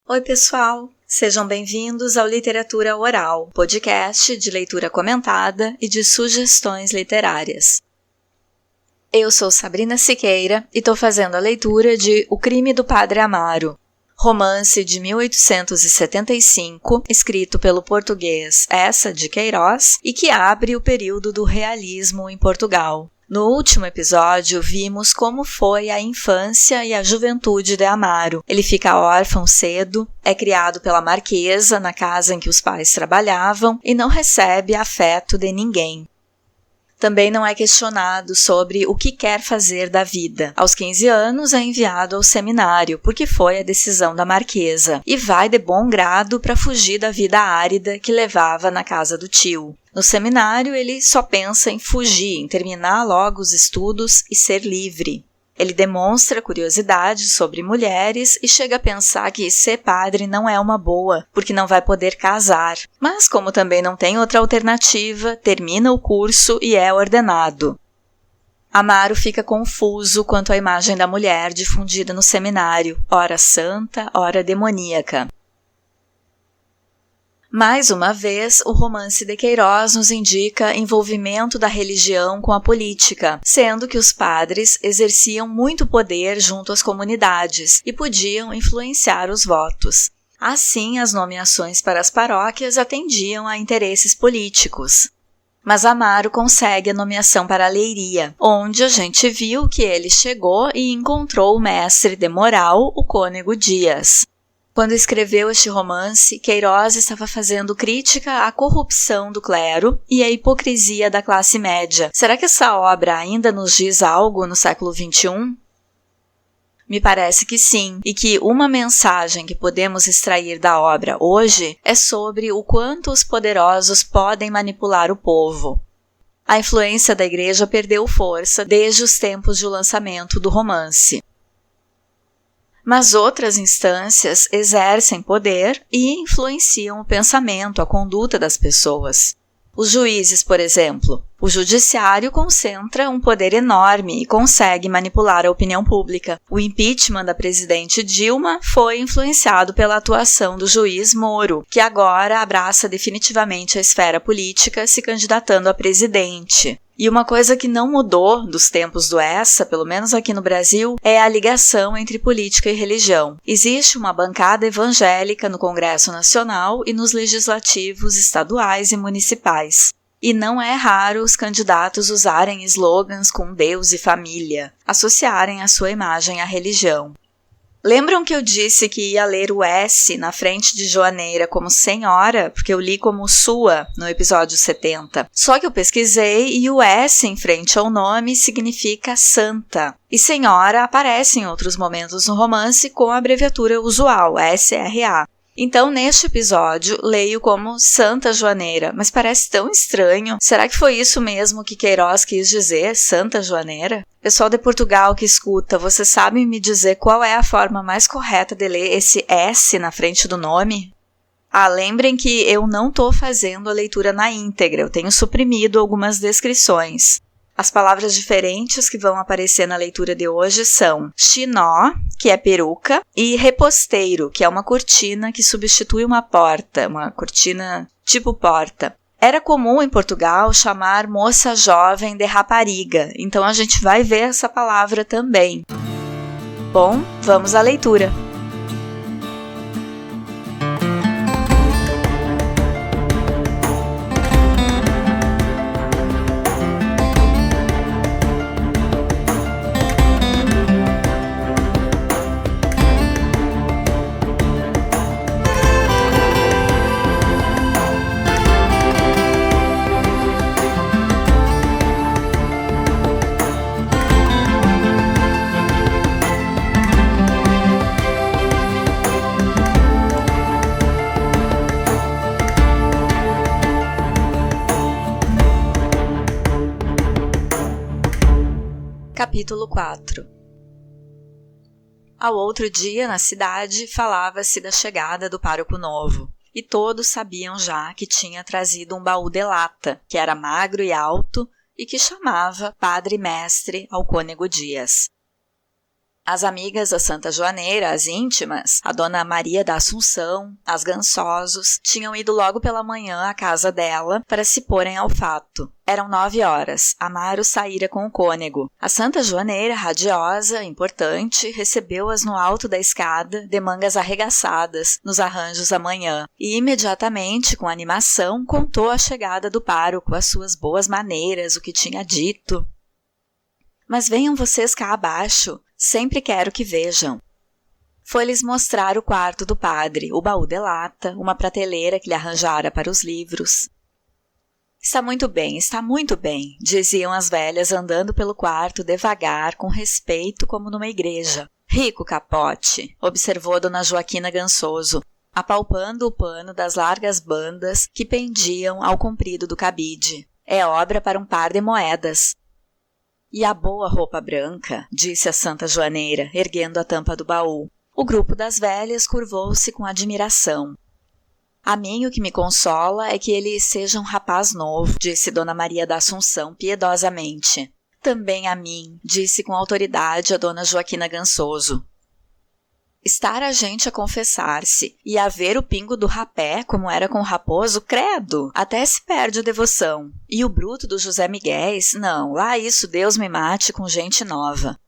Oi, pessoal! Sejam bem-vindos ao Literatura Oral, podcast de leitura comentada e de sugestões literárias. Eu sou Sabrina Siqueira e estou fazendo a leitura de O Crime do Padre Amaro, romance de 1875, escrito pelo português Eça de Queiroz e que abre o período do realismo em Portugal. No último episódio, vimos como foi a infância e a juventude de Amaro. Ele fica órfão cedo, é criado pela marquesa na casa em que os pais trabalhavam e não recebe afeto de ninguém. Também não é questionado sobre o que quer fazer da vida. Aos 15 anos é enviado ao seminário, porque foi a decisão da marquesa, e vai de bom grado para fugir da vida árida que levava na casa do tio. No seminário, ele só pensa em fugir, em terminar logo os estudos e ser livre. Ele demonstra curiosidade sobre mulheres e chega a pensar que ser padre não é uma boa, porque não vai poder casar. Mas, como também não tem outra alternativa, termina o curso e é ordenado. Amaro fica confuso quanto à imagem da mulher difundida no seminário, ora santa, ora demoníaca. Mais uma vez, o romance de Queiroz nos indica envolvimento da religião com a política, sendo que os padres exerciam muito poder junto às comunidades e podiam influenciar os votos. Assim, as nomeações para as paróquias atendiam a interesses políticos. Mas Amaro consegue a nomeação para a Leiria, onde a gente viu que ele chegou e encontrou o mestre de moral, o cônego Dias. Quando escreveu este romance, Queiroz estava fazendo crítica à corrupção do clero e à hipocrisia da classe média. Será que essa obra ainda nos diz algo no século XXI? Me parece que sim, e que uma mensagem que podemos extrair da obra hoje é sobre o quanto os poderosos podem manipular o povo. A influência da Igreja perdeu força desde os tempos do lançamento do romance. Mas outras instâncias exercem poder e influenciam o pensamento, a conduta das pessoas. Os juízes, por exemplo. O judiciário concentra um poder enorme e consegue manipular a opinião pública. O impeachment da presidente Dilma foi influenciado pela atuação do juiz Moro, que agora abraça definitivamente a esfera política, se candidatando a presidente. E uma coisa que não mudou dos tempos do Eça, pelo menos aqui no Brasil, é a ligação entre política e religião. Existe uma bancada evangélica no Congresso Nacional e nos legislativos estaduais e municipais. E não é raro os candidatos usarem slogans com Deus e família, associarem a sua imagem à religião. Lembram que eu disse que ia ler o S na frente de Joaneira como senhora, porque eu li como sua no episódio 70. Só que eu pesquisei e o S em frente ao nome significa santa. E senhora aparece em outros momentos no romance com a abreviatura usual, SRA. Então, neste episódio, leio como Santa Joaneira, mas parece tão estranho. Será que foi isso mesmo que Queiroz quis dizer, Santa Joaneira? Pessoal de Portugal que escuta, vocês sabem me dizer qual é a forma mais correta de ler esse S na frente do nome? Lembrem que eu não estou fazendo a leitura na íntegra, eu tenho suprimido algumas descrições. As palavras diferentes que vão aparecer na leitura de hoje são chinó, que é peruca, e reposteiro, que é uma cortina que substitui uma porta, uma cortina tipo porta. Era comum em Portugal chamar moça jovem de rapariga, então a gente vai ver essa palavra também. Bom, vamos à leitura. Capítulo 4. Ao outro dia, na cidade, falava-se da chegada do pároco novo, e todos sabiam já que tinha trazido um baú de lata, que era magro e alto, e que chamava Padre Mestre ao cônego Dias. As amigas da Santa Joaneira, as íntimas, a Dona Maria da Assunção, as Gansosos, tinham ido logo pela manhã à casa dela para se porem ao fato. Eram 9 horas. Amaro saíra com o cônego. A Santa Joaneira, radiosa, importante, recebeu-as no alto da escada, de mangas arregaçadas, nos arranjos da manhã, e imediatamente, com animação, contou a chegada do pároco, as suas boas maneiras, o que tinha dito. Mas venham vocês cá abaixo, sempre quero que vejam. Foi-lhes mostrar o quarto do padre, o baú de lata, uma prateleira que lhe arranjara para os livros. Está muito bem, diziam as velhas andando pelo quarto devagar, com respeito como numa igreja. Rico capote, observou Dona Joaquina Gansoso, apalpando o pano das largas bandas que pendiam ao comprido do cabide. É obra para um par de moedas. E a boa roupa branca, disse a Santa Joaneira, erguendo a tampa do baú. O grupo das velhas curvou-se com admiração. A mim o que me consola é que ele seja um rapaz novo, disse Dona Maria da Assunção piedosamente. Também a mim, disse com autoridade a Dona Joaquina Gansoso. Estar a gente a confessar-se e a ver o pingo do rapé, como era com o raposo, credo, até se perde a devoção. E o bruto do José Miguéis, não, lá isso Deus me mate com gente nova.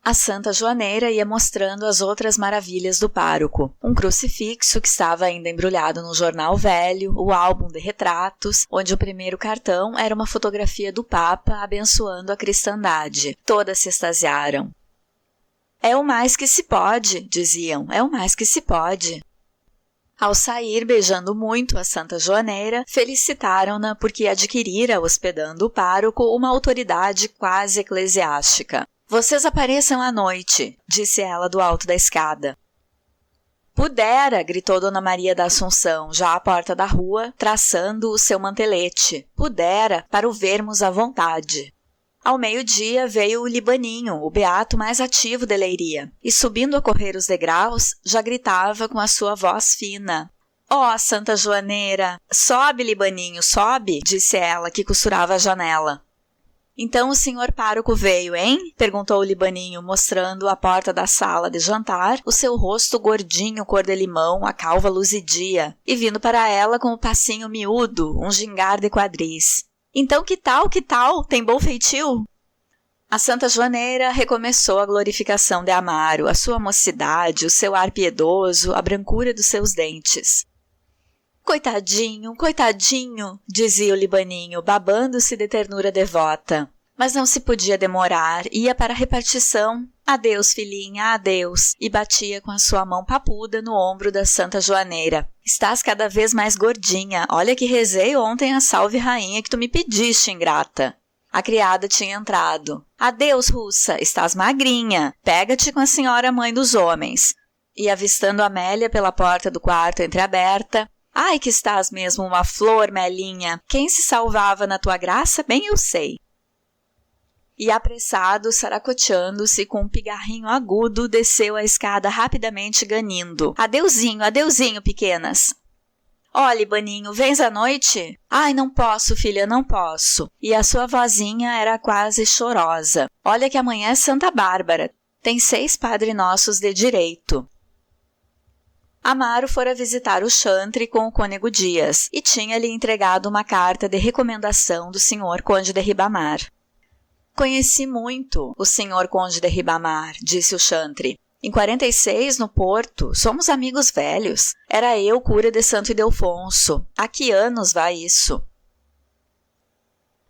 A Santa Joaneira ia mostrando as outras maravilhas do pároco. Um crucifixo que estava ainda embrulhado num jornal velho, o álbum de retratos, onde o primeiro cartão era uma fotografia do Papa abençoando a cristandade. Todas se extasiaram. É o mais que se pode, diziam, é o mais que se pode. Ao sair, beijando muito a Santa Joaneira, felicitaram-na porque adquirira, hospedando o pároco, uma autoridade quase eclesiástica. Vocês apareçam à noite, disse ela do alto da escada. Pudera, gritou Dona Maria da Assunção, já à porta da rua, traçando o seu mantelete. Pudera, para o vermos à vontade. Ao meio-dia veio o Libaninho, o beato mais ativo de Leiria, e subindo a correr os degraus, já gritava com a sua voz fina. Ó, Santa Joaneira! Sobe, Libaninho, sobe! Disse ela, que costurava a janela. Então o senhor pároco veio, hein? Perguntou o Libaninho, mostrando à porta da sala de jantar o seu rosto gordinho cor de limão, a calva luzidia, e vindo para ela com o passinho miúdo, um gingar de quadris. Então que tal? Tem bom feitio? A Santa Joaneira recomeçou a glorificação de Amaro, a sua mocidade, o seu ar piedoso, a brancura dos seus dentes. Coitadinho, dizia o Libaninho, babando-se de ternura devota. Mas não se podia demorar, ia para a repartição. Adeus, filhinha, adeus, e batia com a sua mão papuda no ombro da Santa Joaneira. Estás cada vez mais gordinha, olha que rezei ontem a salve rainha que tu me pediste, ingrata. A criada tinha entrado. Adeus, russa, estás magrinha, pega-te com a senhora mãe dos homens. E avistando Amélia pela porta do quarto entreaberta, ai que estás mesmo uma flor, Melinha, quem se salvava na tua graça, bem eu sei. E apressado, saracoteando-se com um pigarrinho agudo, desceu a escada rapidamente ganindo. Adeuzinho, pequenas. Ó, Libaninho, vens à noite? Ai, não posso, filha, não posso. E a sua vozinha era quase chorosa. Olha que amanhã é Santa Bárbara. Tem 6 Padre Nossos de direito. Amaro fora visitar o chantre com o cônego Dias e tinha-lhe entregado uma carta de recomendação do senhor Conde de Ribamar. Conheci muito o senhor Conde de Ribamar, disse o chantre. Em 46, no Porto, somos amigos velhos. Era eu cura de Santo Ildefonso. Há que anos vai isso?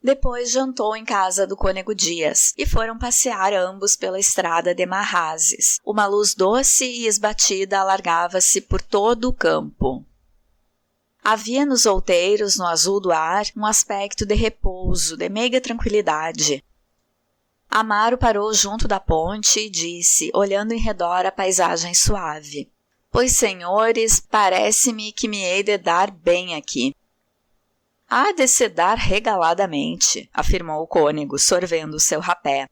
Depois jantou em casa do cônego Dias e foram passear ambos pela estrada de Marrazes. Uma luz doce e esbatida alargava-se por todo o campo. Havia nos outeiros, no azul do ar, um aspecto de repouso, de meiga tranquilidade. Amaro parou junto da ponte e disse, olhando em redor a paisagem suave. Pois, senhores, parece-me que me hei de dar bem aqui. Há de se dar regaladamente, afirmou o cônego, sorvendo o seu rapé.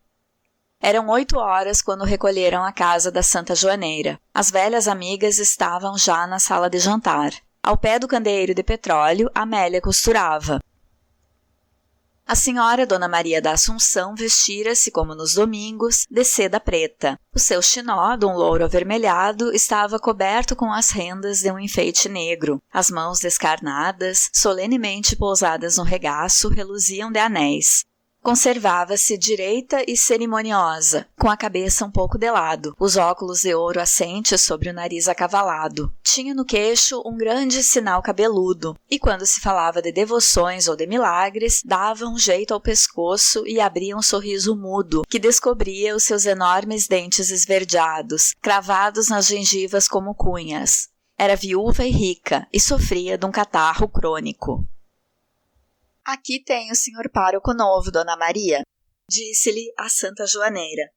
Eram 8 horas quando recolheram a casa da Santa Joaneira. As velhas amigas estavam já na sala de jantar. Ao pé do candeeiro de petróleo, Amélia costurava. A senhora Dona Maria da Assunção vestira-se, como nos domingos, de seda preta. O seu chinó, de um louro avermelhado, estava coberto com as rendas de um enfeite negro. As mãos descarnadas, solenemente pousadas no regaço, reluziam de anéis. Conservava-se direita e cerimoniosa, com a cabeça um pouco de lado, os óculos de ouro assentes sobre o nariz acavalado. Tinha no queixo um grande sinal cabeludo, e quando se falava de devoções ou de milagres, dava um jeito ao pescoço e abria um sorriso mudo, que descobria os seus enormes dentes esverdeados, cravados nas gengivas como cunhas. Era viúva e rica, e sofria de um catarro crônico. Aqui tem o senhor pároco novo, Dona Maria, disse-lhe a Santa Joaneira.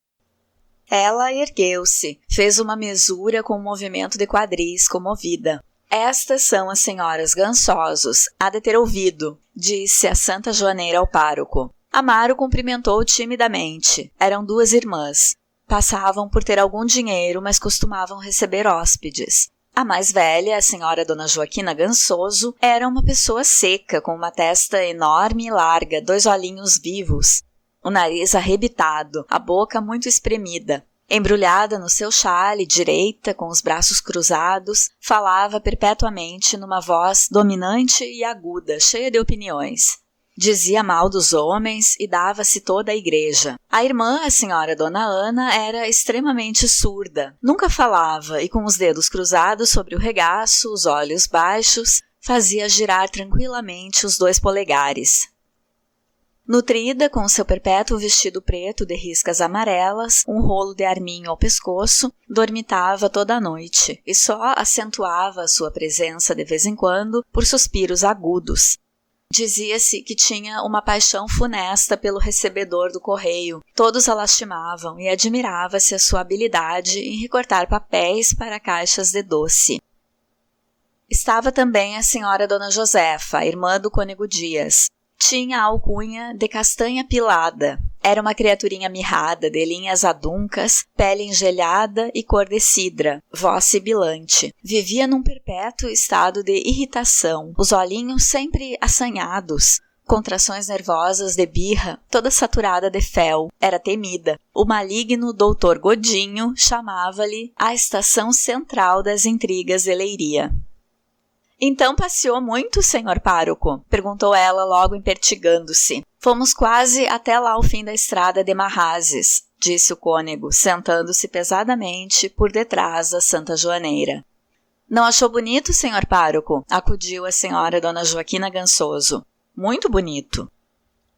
Ela ergueu-se, fez uma mesura com um movimento de quadris comovida. Estas são as senhoras Gansosos, há de ter ouvido, disse a Santa Joaneira ao pároco. Amaro cumprimentou timidamente. Eram duas irmãs. Passavam por ter algum dinheiro, mas costumavam receber hóspedes. A mais velha, a senhora Dona Joaquina Gansoso, era uma pessoa seca, com uma testa enorme e larga, 2 olhinhos vivos, o nariz arrebitado, a boca muito espremida. Embrulhada no seu chale, direita, com os braços cruzados, falava perpetuamente numa voz dominante e aguda, cheia de opiniões. Dizia mal dos homens e dava-se toda a igreja. A irmã, a senhora Dona Ana, era extremamente surda. Nunca falava e, com os dedos cruzados sobre o regaço, os olhos baixos, fazia girar tranquilamente os 2 polegares. Nutrida, com seu perpétuo vestido preto de riscas amarelas, um rolo de arminho ao pescoço, dormitava toda a noite e só acentuava a sua presença de vez em quando por suspiros agudos. Dizia-se que tinha uma paixão funesta pelo recebedor do correio. Todos a lastimavam e admirava-se a sua habilidade em recortar papéis para caixas de doce. Estava também a senhora Dona Josefa, irmã do cônego Dias. Tinha a alcunha de castanha pilada. Era uma criaturinha mirrada, de linhas aduncas, pele engelhada e cor de cidra, voz sibilante. Vivia num perpétuo estado de irritação, os olhinhos sempre assanhados, contrações nervosas de birra, toda saturada de fel. Era temida. O maligno doutor Godinho chamava-lhe a estação central das intrigas de Leiria. Então passeou muito, senhor pároco? Perguntou ela logo impertigando-se. Fomos quase até lá ao fim da estrada de Marrazes, disse o cônego, sentando-se pesadamente por detrás da Santa Joaneira. Não achou bonito, senhor pároco? Acudiu a senhora Dona Joaquina Gansoso. Muito bonito.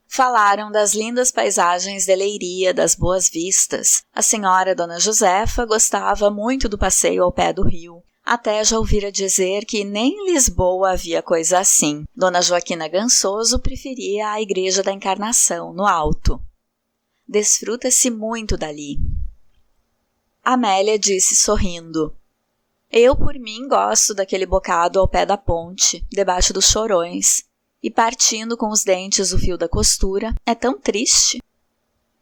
Falaram das lindas paisagens de Leiria, das boas vistas. A senhora Dona Josefa gostava muito do passeio ao pé do rio. Até já ouvira dizer que nem em Lisboa havia coisa assim. Dona Joaquina Gansoso preferia a Igreja da Encarnação, no alto. Desfruta-se muito dali. Amélia disse sorrindo. Eu, por mim, gosto daquele bocado ao pé da ponte, debaixo dos chorões. E partindo com os dentes o fio da costura, é tão triste.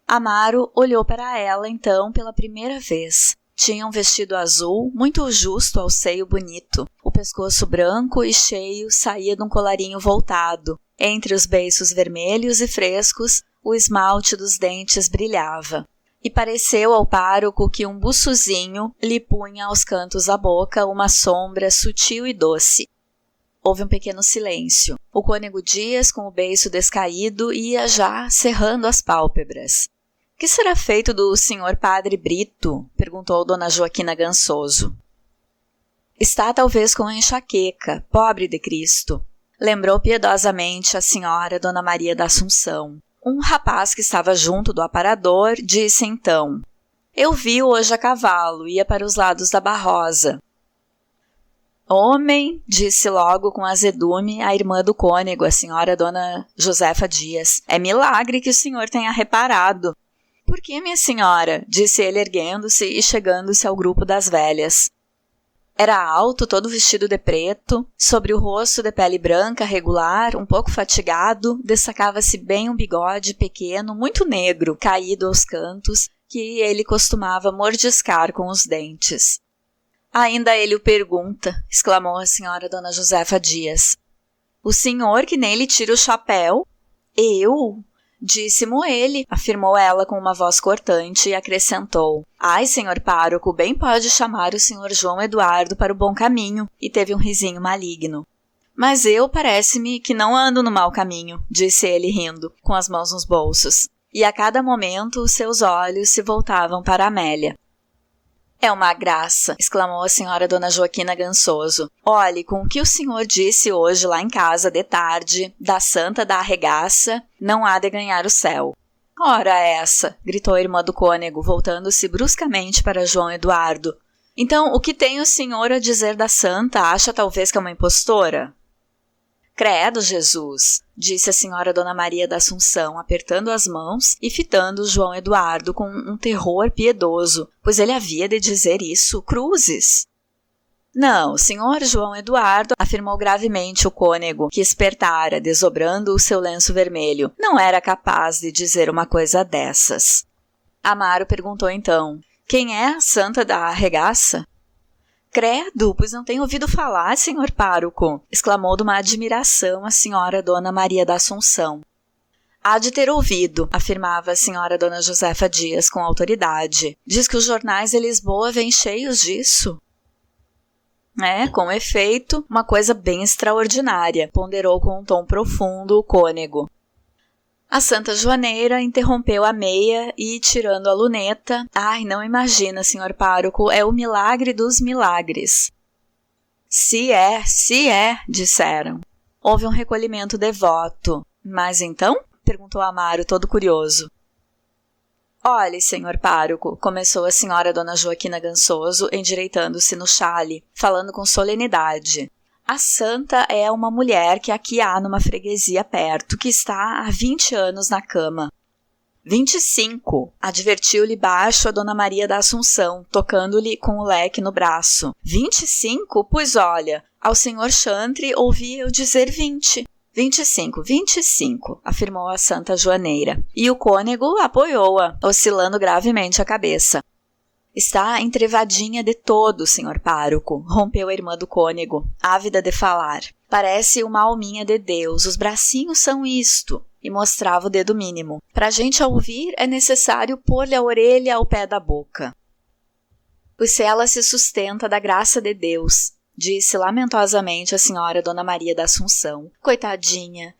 Amaro olhou para ela, então, pela primeira vez. Tinha um vestido azul, muito justo ao seio bonito. O pescoço branco e cheio saía de um colarinho voltado. Entre os beiços vermelhos e frescos, o esmalte dos dentes brilhava. E pareceu ao pároco que um buçuzinho lhe punha aos cantos da boca uma sombra sutil e doce. Houve um pequeno silêncio. O cônego Dias, com o beiço descaído, ia já cerrando as pálpebras. Que será feito do senhor padre Brito? Perguntou Dona Joaquina Gansoso. Está talvez com enxaqueca, pobre de Cristo. Lembrou piedosamente a senhora Dona Maria da Assunção. Um rapaz que estava junto do aparador disse então: Eu vi-o hoje a cavalo, ia para os lados da Barrosa. Homem, disse logo com azedume a irmã do cônego, a senhora Dona Josefa Dias. É milagre que o senhor tenha reparado. Por que, minha senhora? Disse ele erguendo-se e chegando-se ao grupo das velhas. Era alto, todo vestido de preto, sobre o rosto de pele branca regular, um pouco fatigado, destacava-se bem um bigode pequeno, muito negro, caído aos cantos, que ele costumava mordiscar com os dentes. Ainda ele o pergunta, exclamou a senhora Dona Josefa Dias. O senhor que nem lhe tira o chapéu? Eu? Disse-mo ele, afirmou ela com uma voz cortante e acrescentou: Ai, senhor pároco, bem pode chamar o senhor João Eduardo para o bom caminho, e teve um risinho maligno. Mas eu parece-me que não ando no mau caminho, disse ele rindo, com as mãos nos bolsos, e a cada momento os seus olhos se voltavam para Amélia. É uma graça, exclamou a senhora Dona Joaquina Gansoso. Olhe, com o que o senhor disse hoje lá em casa de tarde, da santa da arregaça, não há de ganhar o céu. Ora essa, gritou a irmã do cônego, voltando-se bruscamente para João Eduardo. Então, o que tem o senhor a dizer da santa? Acha talvez que é uma impostora? Credo, Jesus, disse a senhora Dona Maria da Assunção, apertando as mãos e fitando João Eduardo com um terror piedoso, pois ele havia de dizer isso, cruzes. Não, senhor João Eduardo, afirmou gravemente o cônego, que espertara, desobrando o seu lenço vermelho, não era capaz de dizer uma coisa dessas. Amaro perguntou então, quem é a santa da arregaça? Credo, pois não tenho ouvido falar, senhor pároco, exclamou de uma admiração a senhora Dona Maria da Assunção. Há de ter ouvido, afirmava a senhora Dona Josefa Dias com autoridade. Diz que os jornais de Lisboa vêm cheios disso. É, com efeito, uma coisa bem extraordinária, ponderou com um tom profundo o cônego. A Santa Joaneira interrompeu a meia e, tirando a luneta, ai, não imagina, senhor pároco, é o milagre dos milagres. Se é, disseram. Houve um recolhimento devoto. Mas então? Perguntou Amaro, todo curioso. Olhe, senhor pároco, começou a senhora Dona Joaquina Gansoso, endireitando-se no chale, falando com solenidade. A santa é uma mulher que aqui há numa freguesia perto, que está há 20 anos na cama. 25, advertiu-lhe baixo a Dona Maria da Assunção, tocando-lhe com o leque no braço. 25? Pois olha, ao senhor Chantre ouvi eu dizer 20. 25, afirmou a Santa Joaneira, e o cônego apoiou-a, oscilando gravemente a cabeça. Está entrevadinha de todo, senhor pároco, rompeu a irmã do cônego, ávida de falar. Parece uma alminha de Deus, os bracinhos são isto, e mostrava o dedo mínimo. Para a gente ouvir, é necessário pôr-lhe a orelha ao pé da boca. Pois se ela se sustenta da graça de Deus, disse lamentosamente a senhora Dona Maria da Assunção. Coitadinha!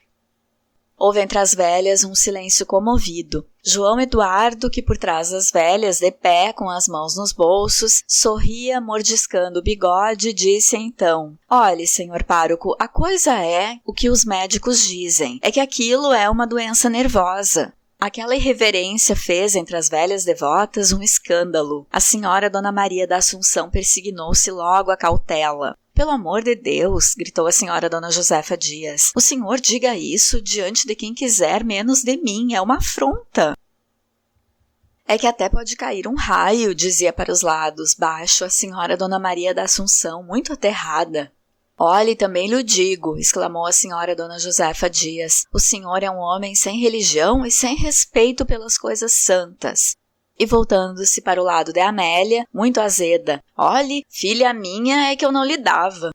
Houve entre as velhas um silêncio comovido. João Eduardo, que por trás das velhas, de pé, com as mãos nos bolsos, sorria mordiscando o bigode, disse então: Olhe, senhor pároco, a coisa é o que os médicos dizem, é que aquilo é uma doença nervosa. Aquela irreverência fez entre as velhas devotas um escândalo. A senhora Dona Maria da Assunção persignou-se logo à cautela. Pelo amor de Deus, gritou a senhora Dona Josefa Dias, o senhor diga isso diante de quem quiser menos de mim, é uma afronta. É que até pode cair um raio, dizia para os lados, baixo, a senhora Dona Maria da Assunção, muito aterrada. Olhe, também lhe digo, exclamou a senhora Dona Josefa Dias, o senhor é um homem sem religião e sem respeito pelas coisas santas. E voltando-se para o lado de Amélia, muito azeda, olhe, filha minha é que eu não lhe dava.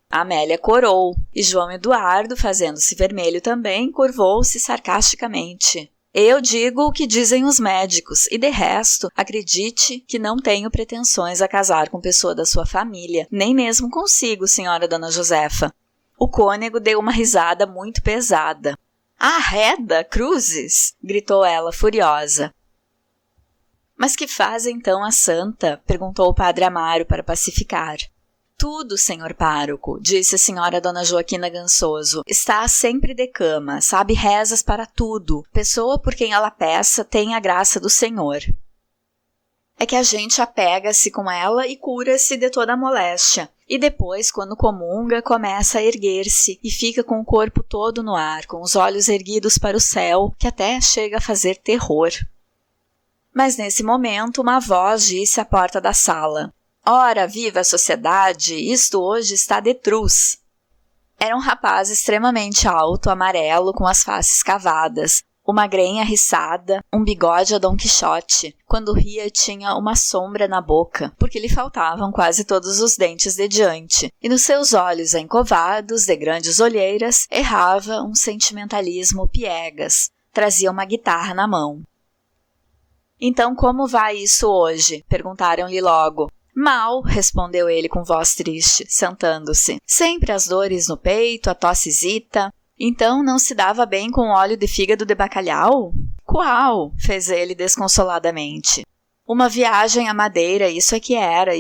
Amélia corou, e João Eduardo, fazendo-se vermelho também, curvou-se sarcasticamente. Eu digo o que dizem os médicos, e de resto, acredite que não tenho pretensões a casar com pessoa da sua família, nem mesmo consigo, senhora Dona Josefa. O cônego deu uma risada muito pesada. Arreda, cruzes! Gritou ela, furiosa. Mas que faz então a santa? Perguntou o padre Amaro para pacificar. Tudo, senhor pároco, disse a senhora Dona Joaquina Gansoso. Está sempre de cama, sabe rezas para tudo. Pessoa por quem ela peça tem a graça do Senhor. É que a gente apega-se com ela e cura-se de toda a moléstia. E depois, quando comunga, começa a erguer-se e fica com o corpo todo no ar, com os olhos erguidos para o céu, que até chega a fazer terror. Mas nesse momento uma voz disse à porta da sala: Ora, viva a sociedade, isto hoje está de truz. Era um rapaz extremamente alto, amarelo, com as faces cavadas. uma grenha riçada, um bigode a Dom Quixote. Quando ria tinha uma sombra na boca, porque lhe faltavam quase todos os dentes de diante, e nos seus olhos encovados, de grandes olheiras, errava um sentimentalismo piegas. Trazia uma guitarra na mão. Então como vai isso hoje? Perguntaram-lhe logo. Mal, respondeu ele com voz triste, sentando-se. Sempre as dores no peito, a tossezita. Então não se dava bem com óleo de fígado de bacalhau? Qual? Fez ele desconsoladamente. Uma viagem à Madeira, isso é que era,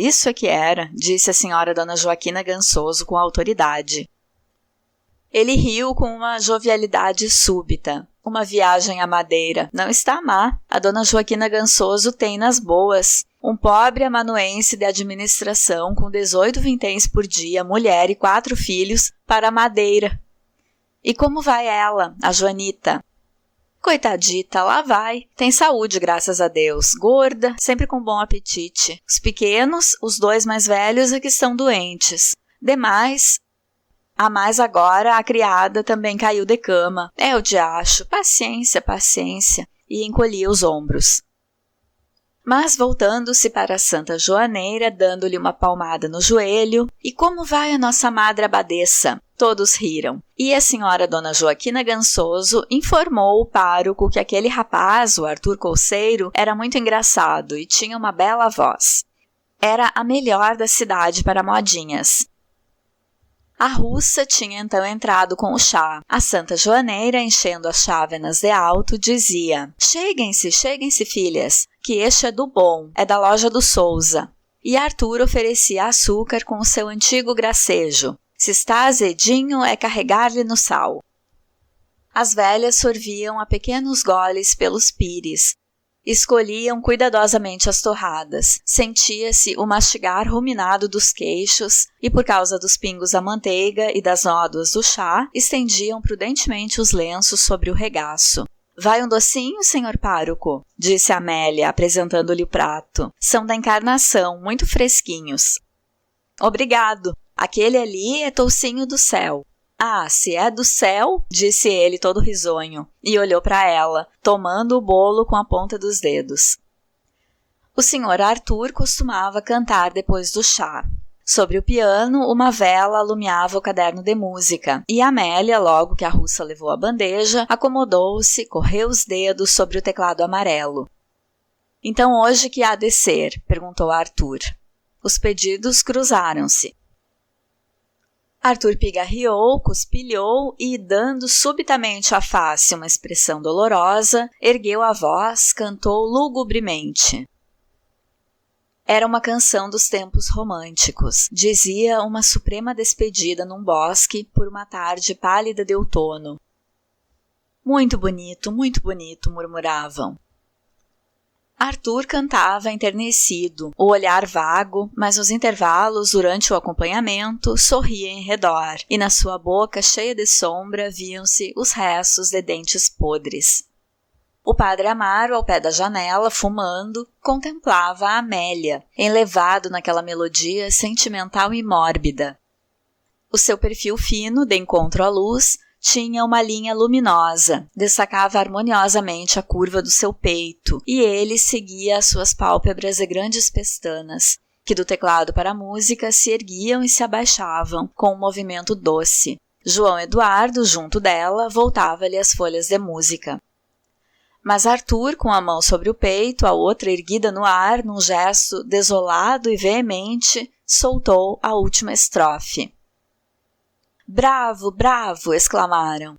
disse a senhora Dona Joaquina Gansoso com autoridade. Ele riu com uma jovialidade súbita. Uma viagem à Madeira não está má. A Dona Joaquina Gansoso tem nas boas. Um pobre amanuense de administração com 18 vinténs por dia, mulher e 4 filhos, para a Madeira. E como vai ela, a Joanita? Coitadita, lá vai. Tem saúde, graças a Deus. Gorda, sempre com bom apetite. Os pequenos, os 2 mais velhos, é que estão doentes. Demais, a mais agora, a criada também caiu de cama. É o diacho. Paciência, paciência. E encolhia os ombros. Mas voltando-se para a Santa Joaneira, dando-lhe uma palmada no joelho, e como vai a nossa madre abadesa? Todos riram. E a senhora Dona Joaquina Gansoso informou o pároco que aquele rapaz, o Arthur Couceiro, era muito engraçado e tinha uma bela voz. Era a melhor da cidade para modinhas. A russa tinha então entrado com o chá. A Santa Joaneira, enchendo as chávenas de alto, dizia: Cheguem-se, filhas, que este é do bom, é da loja do Souza. E Arthur oferecia açúcar com o seu antigo gracejo. Se está azedinho, é carregar-lhe no sal. As velhas sorviam a pequenos goles pelos pires. Escolhiam cuidadosamente as torradas. Sentia-se o mastigar ruminado dos queixos e, por causa dos pingos da manteiga e das nódoas do chá, estendiam prudentemente os lenços sobre o regaço. Vai um docinho, senhor pároco? Disse Amélia, apresentando-lhe o prato. São da Encarnação, muito fresquinhos. Obrigado. Aquele ali é toucinho do céu. Ah, se é do céu, disse ele todo risonho, e olhou para ela, tomando o bolo com a ponta dos dedos. O senhor Arthur costumava cantar depois do chá. Sobre o piano, uma vela alumiava o caderno de música, e Amélia, logo que a russa levou a bandeja, acomodou-se, correu os dedos sobre o teclado amarelo. Então hoje que há de ser? Perguntou Arthur. Os pedidos cruzaram-se. Arthur pigarreou, cuspilhou e, dando subitamente à face uma expressão dolorosa, ergueu a voz, cantou lugubremente. Era uma canção dos tempos românticos. Dizia uma suprema despedida num bosque por uma tarde pálida de outono. Muito bonito, murmuravam. Arthur cantava enternecido, o olhar vago, mas nos intervalos, durante o acompanhamento, sorria em redor, e na sua boca cheia de sombra viam-se os restos de dentes podres. O padre Amaro, ao pé da janela, fumando, contemplava a Amélia, enlevado naquela melodia sentimental e mórbida. O seu perfil fino, de encontro à luz, tinha uma linha luminosa, destacava harmoniosamente a curva do seu peito, e ele seguia as suas pálpebras de grandes pestanas, que do teclado para a música se erguiam e se abaixavam, com um movimento doce. João Eduardo, junto dela, voltava-lhe as folhas de música. Mas Arthur, com a mão sobre o peito, a outra erguida no ar, num gesto desolado e veemente, soltou a última estrofe. Bravo, bravo! Exclamaram.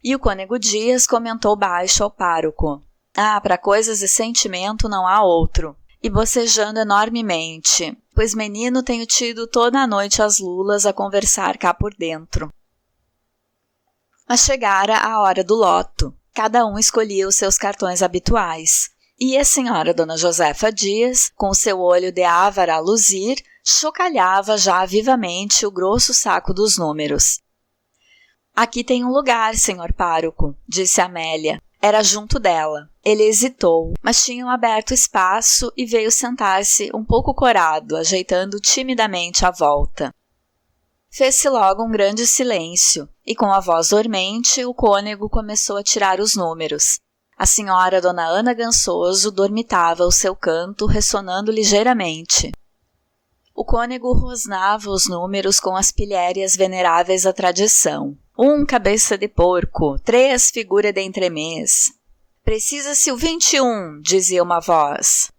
E o cônego Dias comentou baixo ao pároco. Ah, para coisas de sentimento não há outro. E bocejando enormemente, pois menino tenho tido toda a noite as lulas a conversar cá por dentro. Mas chegara a hora do loto. Cada um escolhia os seus cartões habituais. E a senhora Dona Josefa Dias, com o seu olho de ávara a luzir, chocalhava já vivamente o grosso saco dos números. Aqui tem um lugar, senhor pároco, disse Amélia. Era junto dela. Ele hesitou, mas tinham aberto espaço e veio sentar-se um pouco corado, ajeitando timidamente a volta. Fez-se logo um grande silêncio, e com a voz dormente, o cônego começou a tirar os números. A senhora Dona Ana Gansoso dormitava ao seu canto, ressonando ligeiramente. O cônego rosnava os números com as pilhérias veneráveis da tradição. 1 cabeça de porco, 3 figura de entremês. Precisa-se o 21, dizia uma voz.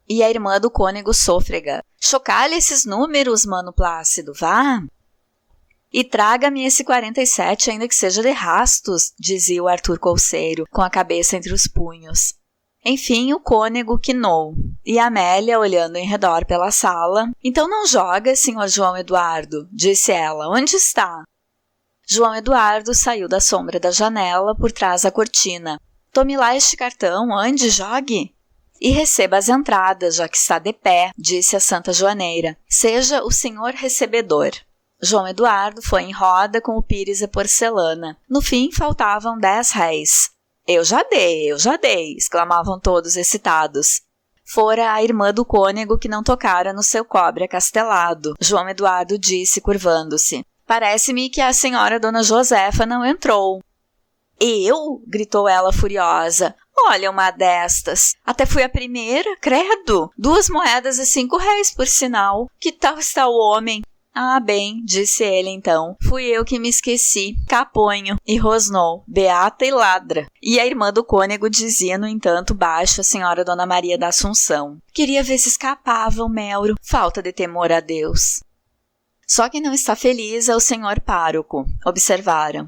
E a irmã do cônego sôfrega. Chocalhe esses números, mano Plácido, vá. E traga-me esse 47, ainda que seja de rastos, dizia o Arthur Colseiro, com a cabeça entre os punhos. Enfim, o cônego quinou, e Amélia, olhando em redor pela sala, então não joga, senhor João Eduardo, disse ela, onde está? João Eduardo saiu da sombra da janela, por trás da cortina. Tome lá este cartão, ande, jogue. E receba as entradas, já que está de pé, disse a Santa Joaneira. Seja o senhor recebedor. João Eduardo foi em roda com o pires e porcelana. No fim, faltavam 10 réis. Eu já dei, exclamavam todos excitados. Fora a irmã do cônego que não tocara no seu cobre acastelado. João Eduardo disse, curvando-se. Parece-me que a senhora Dona Josefa não entrou. Eu? Gritou ela furiosa. Olha uma destas. Até fui a primeira, credo. 2 moedas e 5 réis, por sinal. Que tal está o homem? Ah, bem, disse ele então. Fui eu que me esqueci. Caponho. E rosnou. Beata e ladra. E a irmã do cônego dizia, no entanto, baixo a senhora Dona Maria da Assunção. Queria ver se escapava o Melro. Falta de temor a Deus. Só quem não está feliz é o senhor pároco, observaram.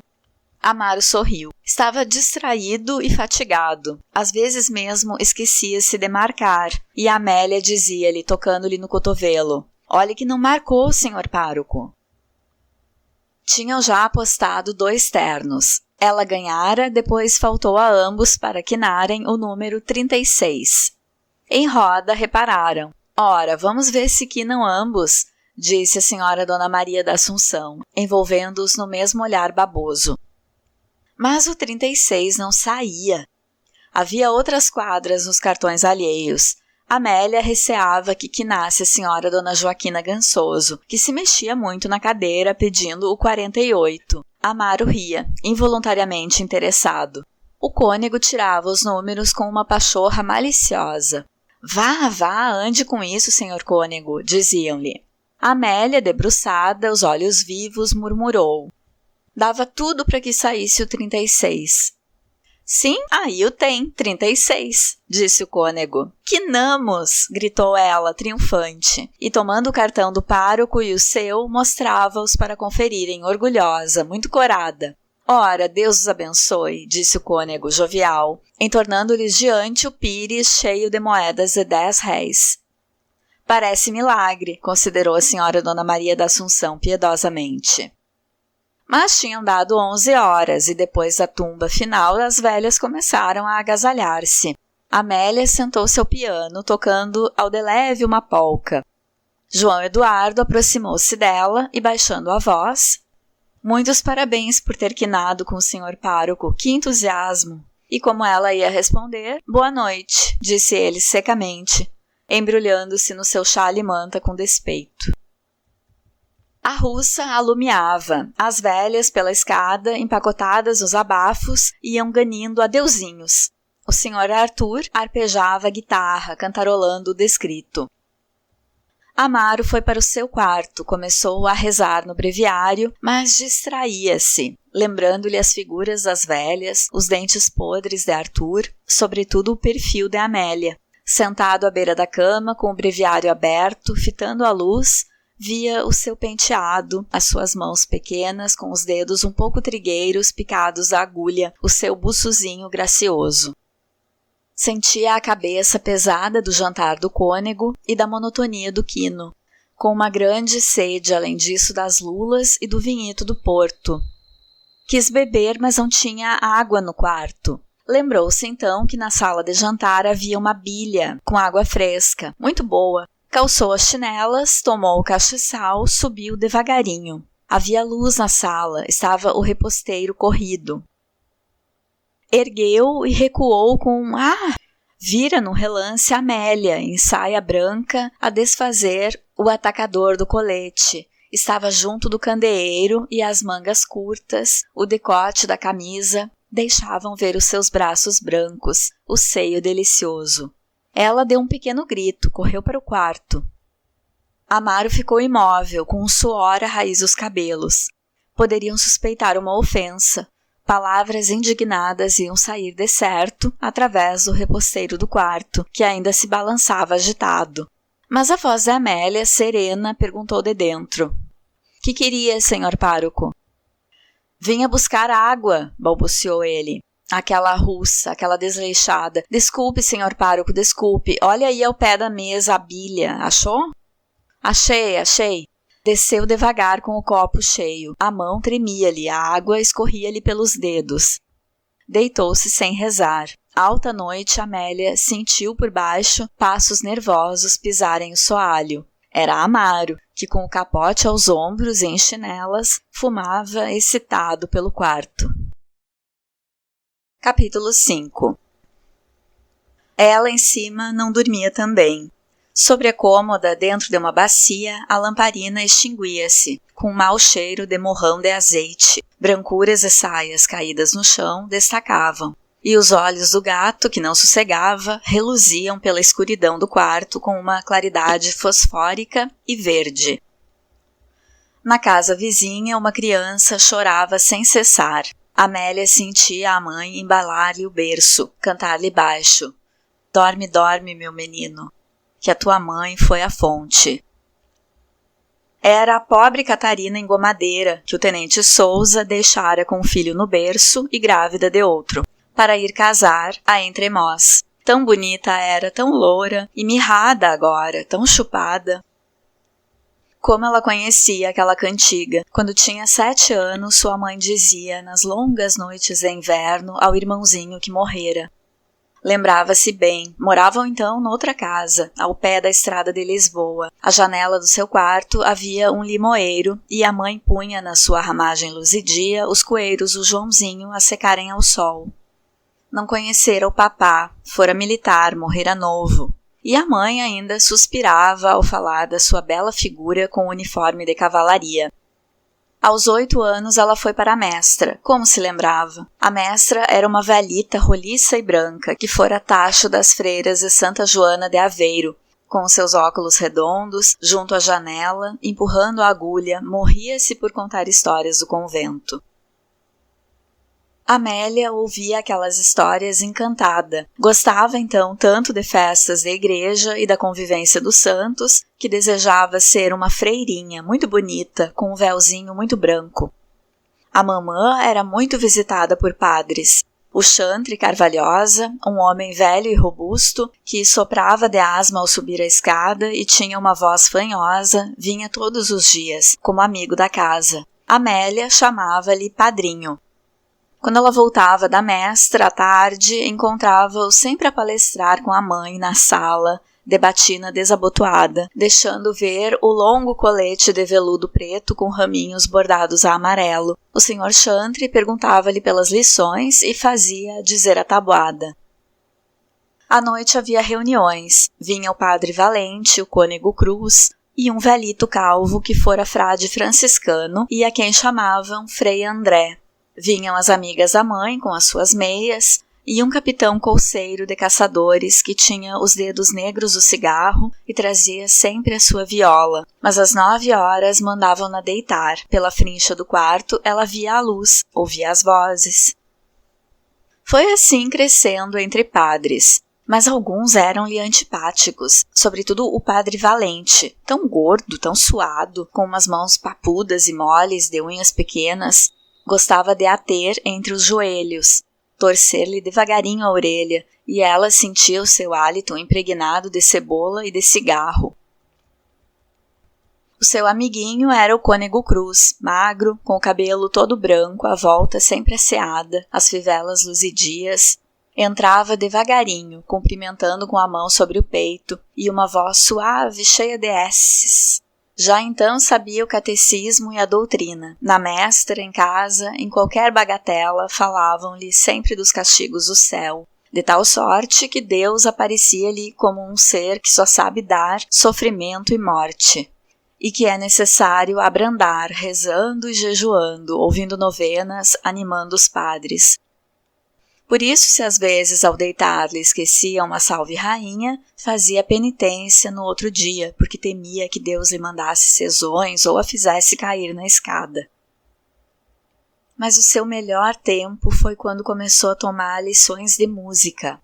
Amaro sorriu. Estava distraído e fatigado. Às vezes mesmo esquecia-se de marcar. E Amélia dizia-lhe, tocando-lhe no cotovelo. Olhe que não marcou, senhor pároco. Tinham já apostado 2 ternos. Ela ganhara, depois faltou a ambos para quinarem o número 36. Em roda repararam. Ora, vamos ver se quinam ambos, disse a senhora Dona Maria da Assunção, envolvendo-os no mesmo olhar baboso. Mas o 36 não saía. Havia outras quadras nos cartões alheios. Amélia receava que quinasse a senhora Dona Joaquina Gansoso, que se mexia muito na cadeira pedindo o 48. Amaro ria, involuntariamente interessado. O cônego tirava os números com uma pachorra maliciosa. Vá, ande com isso, senhor cônego, diziam-lhe. Amélia, debruçada, os olhos vivos, murmurou. Dava tudo para que saísse o 36. Sim, aí o tem, 36, disse o cônego. Quinamos, gritou ela, triunfante, e tomando o cartão do pároco e o seu, mostrava-os para conferirem, orgulhosa, muito corada. Ora, Deus os abençoe, disse o cônego, jovial, entornando-lhes diante o pires cheio de moedas de 10 réis. Parece milagre, considerou a senhora Dona Maria da Assunção piedosamente. Mas tinham dado 11 horas e depois da tumba final as velhas começaram a agasalhar-se. Amélia sentou-se ao piano, tocando ao de leve uma polca. João Eduardo aproximou-se dela e, baixando a voz, muitos parabéns por ter quinado com o senhor pároco, que entusiasmo! E como ela ia responder, boa noite, disse ele secamente, embrulhando-se no seu chale e manta com despeito. A russa alumiava. As velhas, pela escada, empacotadas nos abafos, iam ganindo adeuzinhos. O senhor Arthur arpejava a guitarra, cantarolando o descrito. Amaro foi para o seu quarto, começou a rezar no breviário, mas distraía-se, lembrando-lhe as figuras das velhas, os dentes podres de Arthur, sobretudo o perfil de Amélia. Sentado à beira da cama, com o breviário aberto, fitando a luz, via o seu penteado, as suas mãos pequenas, com os dedos um pouco trigueiros picados à agulha, o seu buçozinho gracioso. Sentia a cabeça pesada do jantar do cônego e da monotonia do quino, com uma grande sede, além disso, das lulas e do vinhito do Porto. Quis beber, mas não tinha água no quarto. Lembrou-se então que na sala de jantar havia uma bilha com água fresca, muito boa. Calçou as chinelas, tomou o castiçal, subiu devagarinho. Havia luz na sala, estava o reposteiro corrido. Ergueu e recuou com vira num relance Amélia, em saia branca, a desfazer o atacador do colete. Estava junto do candeeiro e as mangas curtas, o decote da camisa, deixavam ver os seus braços brancos, o seio delicioso. Ela deu um pequeno grito, correu para o quarto. Amaro ficou imóvel, com um suor à raiz dos cabelos. Poderiam suspeitar uma ofensa. Palavras indignadas iam sair de certo através do reposteiro do quarto, que ainda se balançava agitado. Mas a voz de Amélia, serena, perguntou de dentro. — Que queria, senhor pároco? — Vinha buscar água, balbuciou ele. Aquela russa, aquela desleixada. — Desculpe, senhor pároco, desculpe. Olha aí ao pé da mesa a bilha. Achou? — Achei. Desceu devagar com o copo cheio. A mão tremia-lhe, a água escorria-lhe pelos dedos. Deitou-se sem rezar. Alta noite, Amélia sentiu por baixo passos nervosos pisarem o soalho. Era Amaro, que com o capote aos ombros e em chinelas, fumava excitado pelo quarto. Capítulo 5. Ela em cima não dormia também. Sobre a cômoda, dentro de uma bacia, a lamparina extinguia-se, com um mau cheiro de morrão de azeite. Brancuras e saias caídas no chão destacavam, e os olhos do gato, que não sossegava, reluziam pela escuridão do quarto com uma claridade fosfórica e verde. Na casa vizinha, uma criança chorava sem cessar. Amélia sentia a mãe embalar-lhe o berço, cantar-lhe baixo. — Dorme, dorme, meu menino, que a tua mãe foi à fonte. Era a pobre Catarina engomadeira, que o tenente Souza deixara com o filho no berço e grávida de outro, para ir casar a Entremós. Tão bonita era, tão loura, e mirrada agora, tão chupada. Como ela conhecia aquela cantiga. Quando tinha 7 anos, sua mãe dizia, nas longas noites de inverno, ao irmãozinho que morrera. Lembrava-se bem, moravam então noutra casa, ao pé da estrada de Lisboa. À janela do seu quarto havia um limoeiro e a mãe punha na sua ramagem luzidia os coeiros do Joãozinho a secarem ao sol. Não conhecera o papá, fora militar, morrera novo. E a mãe ainda suspirava ao falar da sua bela figura com o uniforme de cavalaria. Aos 8 anos ela foi para a mestra, como se lembrava. A mestra era uma velhita roliça e branca, que fora tacho das freiras de Santa Joana de Aveiro. Com seus óculos redondos, junto à janela, empurrando a agulha, morria-se por contar histórias do convento. Amélia ouvia aquelas histórias encantada. Gostava então tanto de festas da igreja e da convivência dos santos, que desejava ser uma freirinha muito bonita, com um véuzinho muito branco. A mamã era muito visitada por padres. O chantre Carvalhosa, um homem velho e robusto, que soprava de asma ao subir a escada e tinha uma voz fanhosa, vinha todos os dias, como amigo da casa. Amélia chamava-lhe padrinho. Quando ela voltava da mestra à tarde, encontrava-o sempre a palestrar com a mãe na sala, de batina desabotoada, deixando ver o longo colete de veludo preto com raminhos bordados a amarelo. O senhor chantre perguntava-lhe pelas lições e fazia dizer a tabuada. À noite havia reuniões. Vinha o padre Valente, o cônego Cruz, e um velhito calvo que fora frade franciscano e a quem chamavam Frei André. Vinham as amigas da mãe com as suas meias e um capitão colceiro de caçadores que tinha os dedos negros do cigarro e trazia sempre a sua viola. Mas às 9 horas mandavam-na deitar. Pela frincha do quarto ela via a luz, ouvia as vozes. Foi assim crescendo entre padres. Mas alguns eram-lhe antipáticos, sobretudo o padre Valente, tão gordo, tão suado, com umas mãos papudas e moles de unhas pequenas. Gostava de a ter entre os joelhos, torcer-lhe devagarinho a orelha, e ela sentia o seu hálito impregnado de cebola e de cigarro. O seu amiguinho era o cônego Cruz, magro, com o cabelo todo branco, a volta sempre asseada, as fivelas luzidias. Entrava devagarinho, cumprimentando com a mão sobre o peito, e uma voz suave, cheia de esses. Já então sabia o catecismo e a doutrina. Na mestra, em casa, em qualquer bagatela, falavam-lhe sempre dos castigos do céu, de tal sorte que Deus aparecia-lhe como um ser que só sabe dar sofrimento e morte. e que é necessário abrandar, rezando e jejuando, ouvindo novenas, animando os padres. Por isso, se às vezes ao deitar lhe esquecia uma salve rainha, fazia penitência no outro dia, porque temia que Deus lhe mandasse sezões ou a fizesse cair na escada. Mas o seu melhor tempo foi quando começou a tomar lições de música.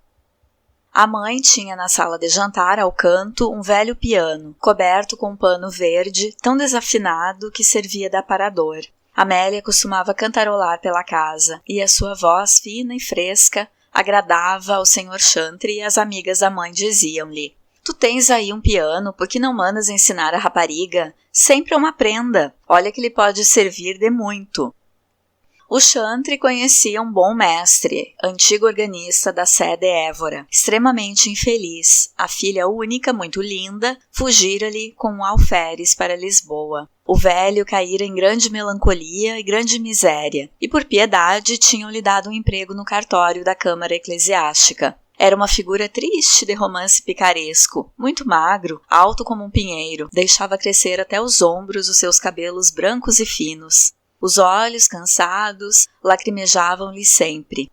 A mãe tinha na sala de jantar, ao canto, um velho piano, coberto com um pano verde, tão desafinado que servia de aparador. Amélia costumava cantarolar pela casa, e a sua voz fina e fresca agradava ao Sr. Chantre, e as amigas da mãe diziam-lhe: "Tu tens aí um piano, por que não mandas ensinar a rapariga? Sempre é uma prenda, olha que lhe pode servir de muito." O Chantre conhecia um bom mestre, antigo organista da Sé de Évora, extremamente infeliz. A filha única, muito linda, fugira-lhe com um alferes para Lisboa. O velho caíra em grande melancolia e grande miséria, e por piedade tinham-lhe dado um emprego no cartório da Câmara Eclesiástica. Era uma figura triste de romance picaresco, muito magro, alto como um pinheiro, deixava crescer até os ombros os seus cabelos brancos e finos. Os olhos, cansados, lacrimejavam-lhe sempre.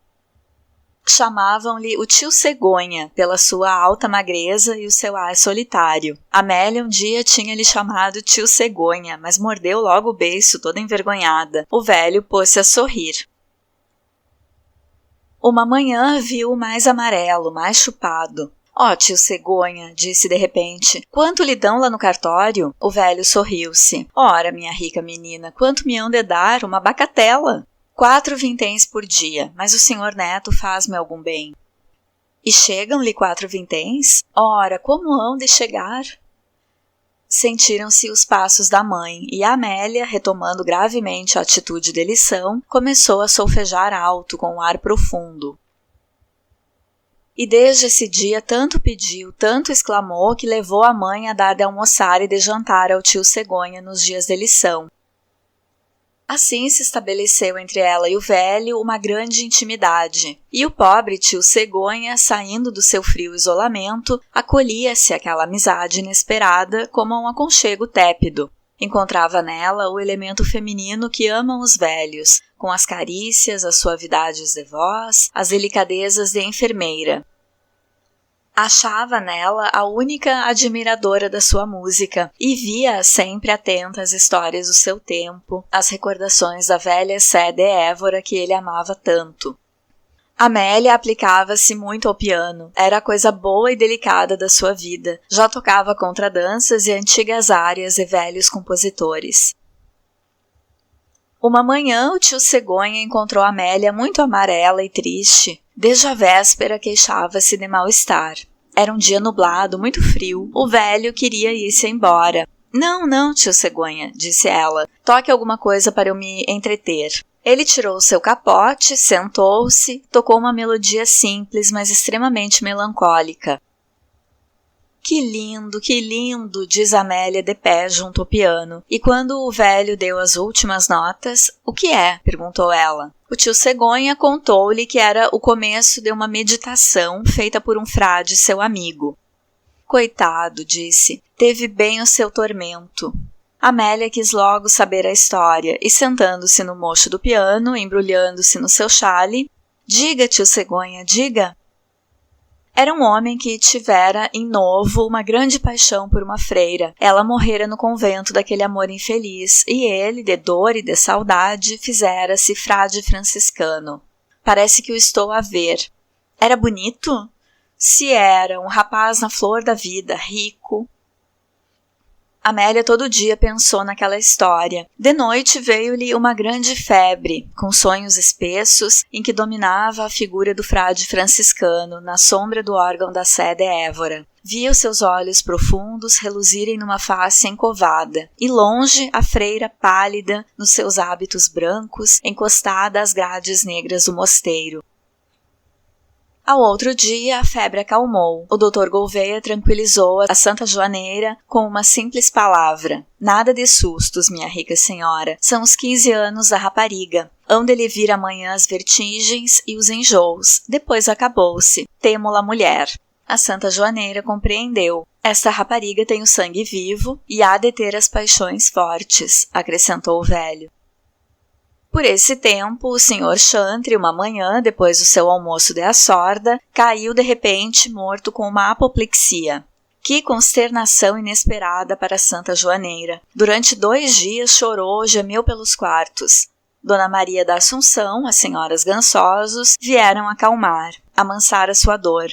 Chamavam-lhe o tio Cegonha, pela sua alta magreza e o seu ar solitário. Amélia um dia tinha-lhe chamado tio Cegonha, mas mordeu logo o beiço, toda envergonhada. O velho pôs-se a sorrir. Uma manhã viu-o mais amarelo, mais chupado. "Ó, tio Cegonha", disse de repente, "quanto lhe dão lá no cartório?" O velho sorriu-se. "Ora, minha rica menina, quanto me hão de dar? Uma bacatela." 4 vinténs por dia, mas o senhor neto faz-me algum bem." "E chegam-lhe 4 vinténs? Ora, como hão de chegar?" Sentiram-se os passos da mãe, e a Amélia, retomando gravemente a atitude de lição, começou a solfejar alto, com um ar profundo. E desde esse dia tanto pediu, tanto exclamou, que levou a mãe a dar de almoçar e de jantar ao tio Cegonha nos dias de lição. Assim se estabeleceu entre ela e o velho uma grande intimidade, e o pobre tio Cegonha, saindo do seu frio isolamento, acolhia-se àquela amizade inesperada como a um aconchego tépido. Encontrava nela o elemento feminino que amam os velhos, com as carícias, as suavidades de voz, as delicadezas de enfermeira. Achava nela a única admiradora da sua música e via sempre atenta às histórias do seu tempo, às recordações da velha Sé de Évora que ele amava tanto. Amélia aplicava-se muito ao piano, era a coisa boa e delicada da sua vida, já tocava contradanças e antigas árias de velhos compositores. Uma manhã o tio Cegonha encontrou Amélia muito amarela e triste. Desde a véspera queixava-se de mal-estar. Era um dia nublado, muito frio. O velho queria ir-se embora. Não, não, tio Cegonha, disse ela. Toque alguma coisa para eu me entreter. Ele tirou o seu capote, sentou-se, tocou uma melodia simples, mas extremamente melancólica. Que lindo, diz Amélia de pé junto ao piano. E quando o velho deu as últimas notas, o que é? Perguntou ela. O tio Cegonha contou-lhe que era o começo de uma meditação feita por um frade seu amigo. Coitado, disse, teve bem o seu tormento. Amélia quis logo saber a história e, sentando-se no mocho do piano, embrulhando-se no seu chale, diga, tio Cegonha, diga. Era um homem que tivera, em novo, uma grande paixão por uma freira. Ela morrera no convento daquele amor infeliz, e ele, de dor e de saudade, fizera-se frade franciscano. Parece que o estou a ver. Era bonito? Se era, um rapaz na flor da vida, rico. Amélia todo dia pensou naquela história. De noite veio-lhe uma grande febre, com sonhos espessos, em que dominava a figura do frade franciscano, na sombra do órgão da Sé de Évora. Via os seus olhos profundos reluzirem numa face encovada, e longe a freira pálida, nos seus hábitos brancos, encostada às grades negras do mosteiro. Ao outro dia, a febre acalmou. O Dr. Gouveia tranquilizou a Santa Joaneira com uma simples palavra. Nada de sustos, minha rica senhora. São os 15 anos da rapariga. Hão de lhe vir amanhã as vertigens e os enjoos. Depois acabou-se. Temo-la mulher. A Santa Joaneira compreendeu. Esta rapariga tem o sangue vivo e há de ter as paixões fortes, acrescentou o velho. Por esse tempo, o Sr. Chantre, uma manhã, depois do seu almoço de açorda, caiu de repente morto com uma apoplexia. Que consternação inesperada para a Santa Joaneira. Durante 2 dias chorou, gemeu pelos quartos. Dona Maria da Assunção, as senhoras Gansosos, vieram acalmar, amansar a sua dor.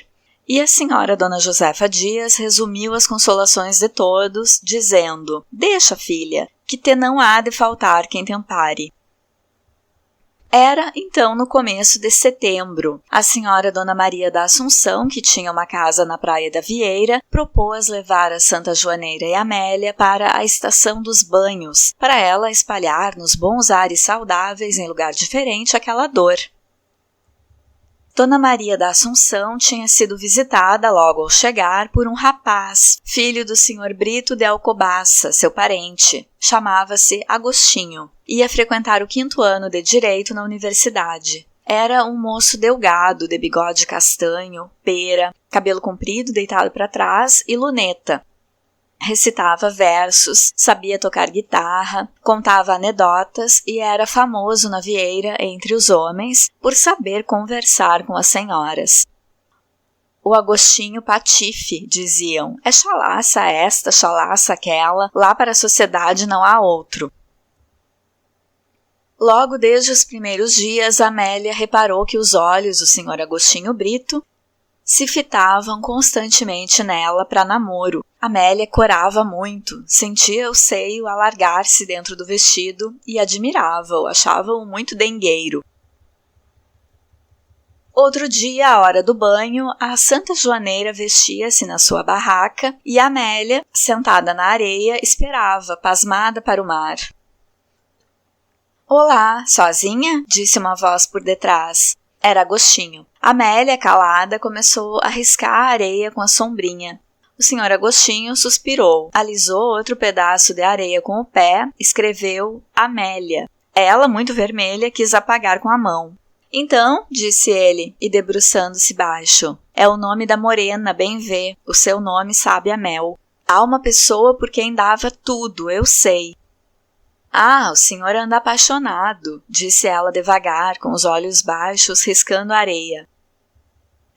E a senhora Dona Josefa Dias resumiu as consolações de todos, dizendo: deixa, filha, que te não há de faltar quem te ampare. Era, então, no começo de setembro. A senhora Dona Maria da Assunção, que tinha uma casa na Praia da Vieira, propôs levar a Santa Joaneira e Amélia para a estação dos banhos, para ela espalhar nos bons ares saudáveis em lugar diferente aquela dor. Dona Maria da Assunção tinha sido visitada logo ao chegar por um rapaz, filho do Sr. Brito de Alcobaça, seu parente. Chamava-se Agostinho. Ia frequentar o 5º ano de Direito na universidade. Era um moço delgado, de bigode castanho, pera, cabelo comprido deitado para trás e luneta. Recitava versos, sabia tocar guitarra, contava anedotas e era famoso na Vieira entre os homens por saber conversar com as senhoras. O Agostinho Patife, diziam, é chalaça esta, chalaça aquela, lá para a sociedade não há outro. Logo desde os primeiros dias, Amélia reparou que os olhos do Sr. Agostinho Brito se fitavam constantemente nela para namoro. Amélia corava muito, sentia o seio alargar-se dentro do vestido e admirava-o, achava-o muito dengueiro. Outro dia, à hora do banho, a Santa Joaneira vestia-se na sua barraca e Amélia, sentada na areia, esperava, pasmada para o mar. Olá, sozinha? Disse uma voz por detrás. Era Agostinho. Amélia, calada, começou a riscar a areia com a sombrinha. O Sr. Agostinho suspirou, alisou outro pedaço de areia com o pé, escreveu Amélia. Ela, muito vermelha, quis apagar com a mão. Então, disse ele, e debruçando-se baixo, é o nome da morena, bem vê, o seu nome sabe a mel. Há uma pessoa por quem dava tudo, eu sei. Ah, o senhor anda apaixonado, disse ela devagar, com os olhos baixos, riscando a areia.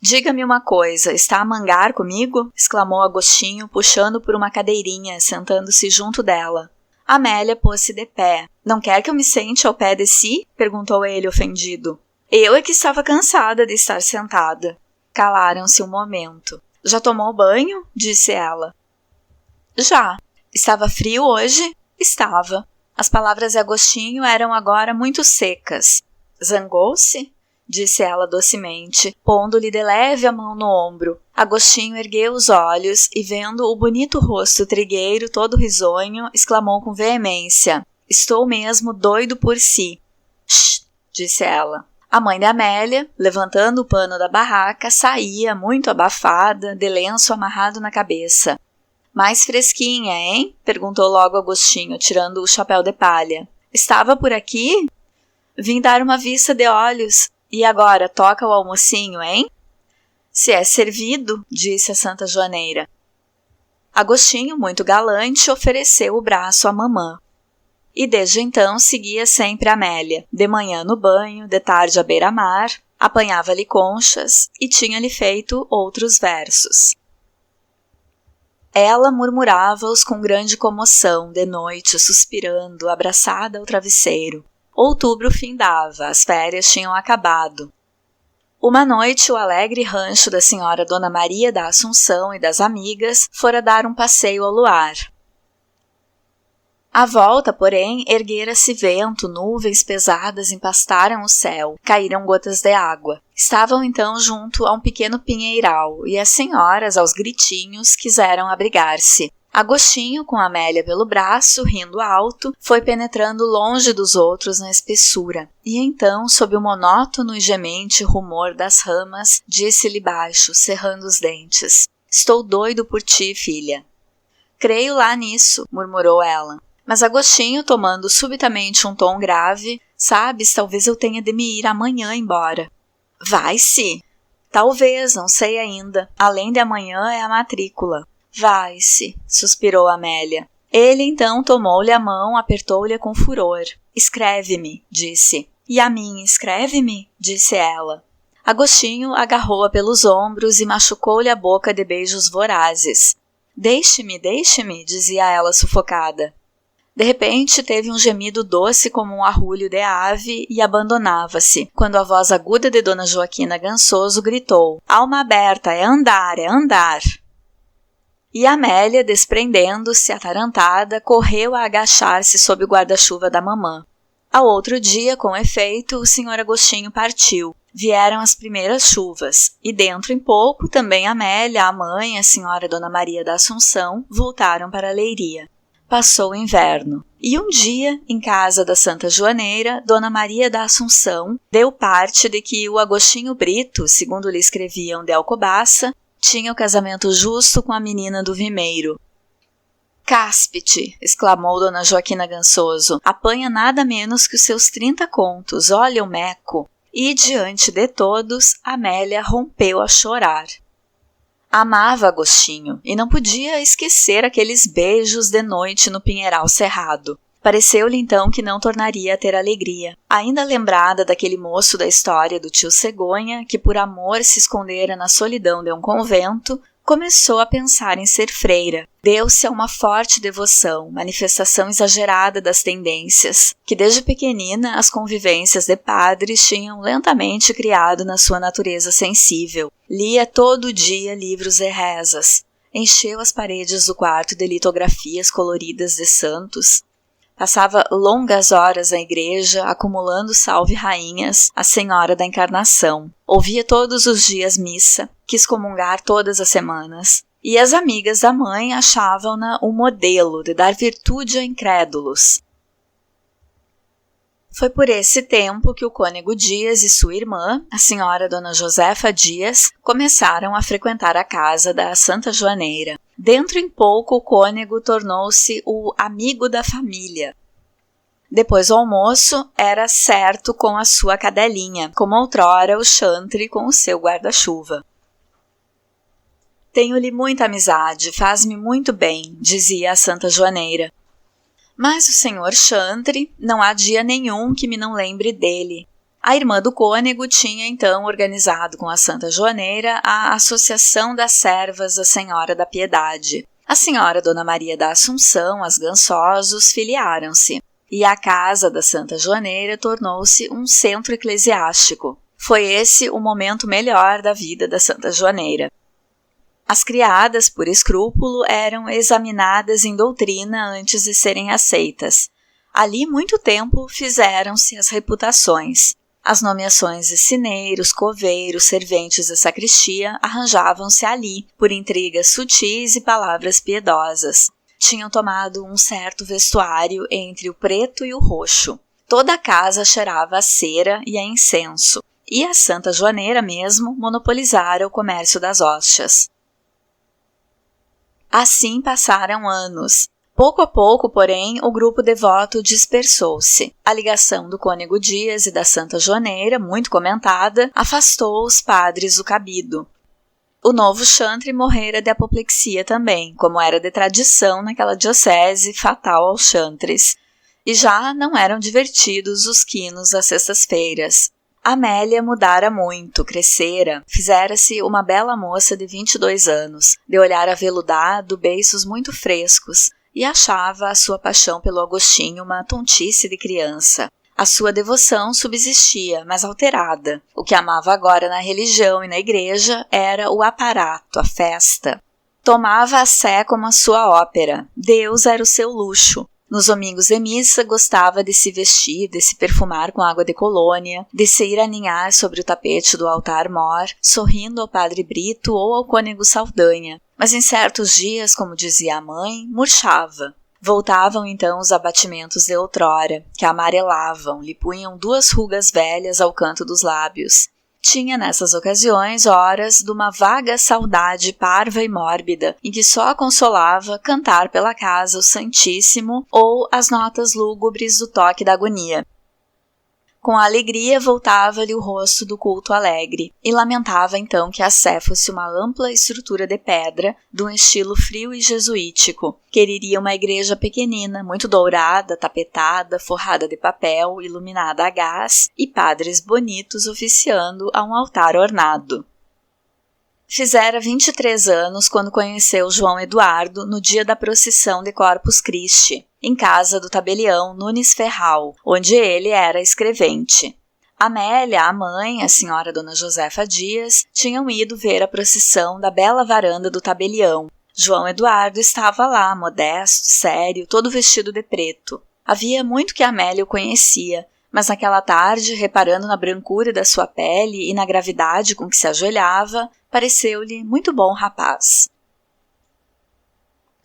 Diga-me uma coisa, está a mangar comigo? Exclamou Agostinho, puxando por uma cadeirinha, sentando-se junto dela. Amélia pôs-se de pé. Não quer que eu me sente ao pé de si? Perguntou ele, ofendido. Eu é que estava cansada de estar sentada. Calaram-se um momento. Já tomou banho? Disse ela. Já. Estava frio hoje? Estava. As palavras de Agostinho eram agora muito secas. Zangou-se? Disse ela docemente, pondo-lhe de leve a mão no ombro. Agostinho ergueu os olhos e, vendo o bonito rosto trigueiro todo risonho, exclamou com veemência: Estou mesmo doido por si. Shh! Disse ela. A mãe de Amélia, levantando o pano da barraca, saía, muito abafada, de lenço amarrado na cabeça. Mais fresquinha, hein? Perguntou logo Agostinho, tirando o chapéu de palha. Estava por aqui? Vim dar uma vista de olhos. E agora, toca o almocinho, hein? Se é servido, disse a Santa Joaneira. Agostinho, muito galante, ofereceu o braço à mamã. E desde então seguia sempre Amélia, de manhã no banho, de tarde à beira-mar, apanhava-lhe conchas e tinha-lhe feito outros versos. Ela murmurava-os com grande comoção, de noite, suspirando, abraçada ao travesseiro. Outubro findava, as férias tinham acabado. Uma noite, o alegre rancho da senhora Dona Maria da Assunção e das amigas fora dar um passeio ao luar. À volta, porém, erguera-se vento, nuvens pesadas empastaram o céu, caíram gotas de água. Estavam então junto a um pequeno pinheiral, e as senhoras, aos gritinhos, quiseram abrigar-se. Agostinho, com Amélia pelo braço, rindo alto, foi penetrando longe dos outros na espessura, e então, sob o monótono e gemente rumor das ramas, disse-lhe baixo, cerrando os dentes: Estou doido por ti, filha. Creio lá nisso, murmurou ela. Mas Agostinho, tomando subitamente um tom grave, sabes, talvez eu tenha de me ir amanhã embora. Vai-se? Talvez, não sei ainda. Além de amanhã é a matrícula. Vai-se, suspirou Amélia. Ele então tomou-lhe a mão, apertou-lhe com furor. Escreve-me, disse. E a mim, escreve-me, disse ela. Agostinho agarrou-a pelos ombros e machucou-lhe a boca de beijos vorazes. Deixe-me, dizia ela sufocada. De repente teve um gemido doce como um arrulho de ave e abandonava-se, quando a voz aguda de Dona Joaquina Gansoso gritou: Alma aberta, é andar, é andar! E Amélia, desprendendo-se, atarantada, correu a agachar-se sob o guarda-chuva da mamã. Ao outro dia, com efeito, o Sr. Agostinho partiu. Vieram as primeiras chuvas, e dentro em pouco também Amélia, a mãe, a senhora Dona Maria da Assunção, voltaram para a Leiria. Passou o inverno, e um dia, em casa da Santa Joaneira, Dona Maria da Assunção deu parte de que o Agostinho Brito, segundo lhe escreviam de Alcobaça, tinha o casamento justo com a menina do Vimeiro. Cáspite, exclamou Dona Joaquina Gansoso, apanha nada menos que os seus 30 contos, olha o meco. E, diante de todos, Amélia rompeu a chorar. Amava Agostinho e não podia esquecer aqueles beijos de noite no Pinheiral Cerrado. Pareceu-lhe então que não tornaria a ter alegria. Ainda lembrada daquele moço da história do tio Cegonha, que por amor se escondera na solidão de um convento, começou a pensar em ser freira. Deu-se a uma forte devoção, manifestação exagerada das tendências, que desde pequenina as convivências de padres tinham lentamente criado na sua natureza sensível. Lia todo dia livros de rezas, encheu as paredes do quarto de litografias coloridas de santos, passava longas horas na igreja, acumulando salve-rainhas à Senhora da Encarnação. Ouvia todos os dias missa, quis comungar todas as semanas. E as amigas da mãe achavam-na um modelo de dar virtude a incrédulos. Foi por esse tempo que o cônego Dias e sua irmã, a senhora Dona Josefa Dias, começaram a frequentar a casa da Santa Joaneira. Dentro em pouco o cônego tornou-se o amigo da família. Depois do almoço, era certo com a sua cadelinha, como outrora o chantre com o seu guarda-chuva. Tenho-lhe muita amizade, faz-me muito bem, dizia a Santa Joaneira. Mas o senhor chantre, não há dia nenhum que me não lembre dele. A irmã do cônego tinha então organizado com a Santa Joaneira a Associação das Servas da Senhora da Piedade. A senhora Dona Maria da Assunção, as Gansosos, filiaram-se, e a casa da Santa Joaneira tornou-se um centro eclesiástico. Foi esse o momento melhor da vida da Santa Joaneira. As criadas, por escrúpulo, eram examinadas em doutrina antes de serem aceitas. Ali, muito tempo, fizeram-se as reputações. As nomeações de sineiros, coveiros, serventes da sacristia arranjavam-se ali, por intrigas sutis e palavras piedosas. Tinham tomado um certo vestuário entre o preto e o roxo. Toda a casa cheirava a cera e a incenso, e a Santa Joaneira mesmo monopolizara o comércio das hóstias. Assim passaram anos. Pouco a pouco, porém, o grupo devoto dispersou-se. A ligação do cônego Dias e da Santa Joaneira, muito comentada, afastou os padres do cabido. O novo chantre morrera de apoplexia também, como era de tradição naquela diocese fatal aos chantres, e já não eram divertidos os quinos às sextas-feiras. Amélia mudara muito, crescera, fizera-se uma bela moça de 22 anos, de olhar aveludado, beiços muito frescos, e achava a sua paixão pelo Agostinho uma tontice de criança. A sua devoção subsistia, mas alterada. O que amava agora na religião e na igreja era o aparato, a festa. Tomava a sé como a sua ópera. Deus era o seu luxo. Nos domingos de missa gostava de se vestir, de se perfumar com água de colônia, de se ir aninhar sobre o tapete do altar-mor, sorrindo ao padre Brito ou ao cônego Saldanha. Mas em certos dias, como dizia a mãe, murchava. Voltavam então os abatimentos de outrora, que a amarelavam, lhe punham 2 rugas velhas ao canto dos lábios. Tinha nessas ocasiões horas de uma vaga saudade parva e mórbida, em que só a consolava cantar pela casa o Santíssimo ou as notas lúgubres do toque da agonia. Com alegria voltava-lhe o rosto do culto alegre, e lamentava então que a Sé fosse uma ampla estrutura de pedra, de um estilo frio e jesuítico. Quereria uma igreja pequenina, muito dourada, tapetada, forrada de papel, iluminada a gás, e padres bonitos oficiando a um altar ornado. Fizera 23 anos quando conheceu João Eduardo no dia da procissão de Corpus Christi, em casa do tabelião Nunes Ferral, onde ele era escrevente. Amélia, a mãe, a senhora Dona Josefa Dias, tinham ido ver a procissão da bela varanda do tabelião. João Eduardo estava lá, modesto, sério, todo vestido de preto. Havia muito que Amélia o conhecia, mas naquela tarde, reparando na brancura da sua pele e na gravidade com que se ajoelhava, pareceu-lhe muito bom rapaz.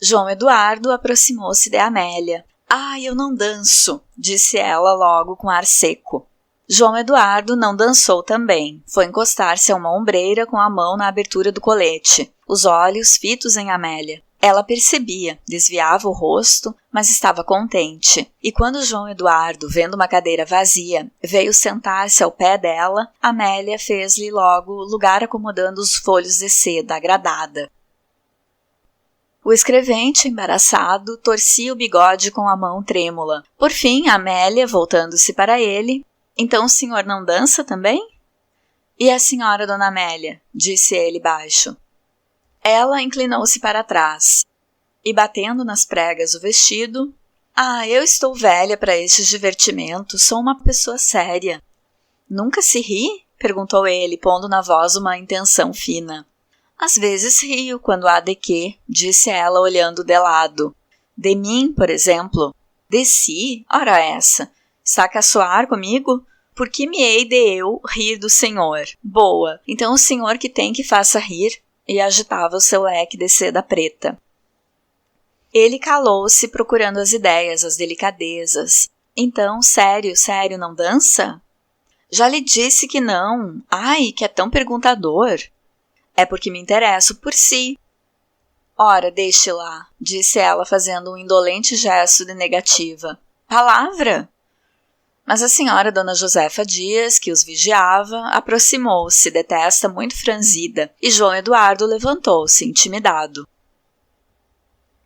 João Eduardo aproximou-se de Amélia. « eu não danço, disse ela logo com ar seco. João Eduardo não dançou também. Foi encostar-se a uma ombreira com a mão na abertura do colete, os olhos fitos em Amélia. Ela percebia, desviava o rosto, mas estava contente. E quando João Eduardo, vendo uma cadeira vazia, veio sentar-se ao pé dela, Amélia fez-lhe logo lugar acomodando os folhos de seda, agradada. O escrevente, embaraçado, torcia o bigode com a mão trêmula. Por fim, Amélia, voltando-se para ele, « Então o senhor não dança também? »« E a senhora, dona Amélia? » disse ele baixo. Ela inclinou-se para trás e, batendo nas pregas o vestido, « eu estou velha para estes divertimentos, sou uma pessoa séria. »« Nunca se ri? » perguntou ele, pondo na voz uma intenção fina. « Às vezes rio, quando há de quê, » disse ela olhando de lado. « De mim, por exemplo. »« De si? Ora essa. Está a caçoar comigo? Por que me hei de eu rir do senhor? Boa, então o senhor que tem que faça rir. » E agitava o seu leque de seda preta. Ele calou-se procurando as ideias, as delicadezas. Então, sério, não dança? Já lhe disse que não. Que é tão perguntador. É porque me interesso por si. Ora, deixe lá, disse ela fazendo um indolente gesto de negativa. Palavra? Mas a senhora Dona Josefa Dias, que os vigiava, aproximou-se, de testa muito franzida, e João Eduardo levantou-se, intimidado.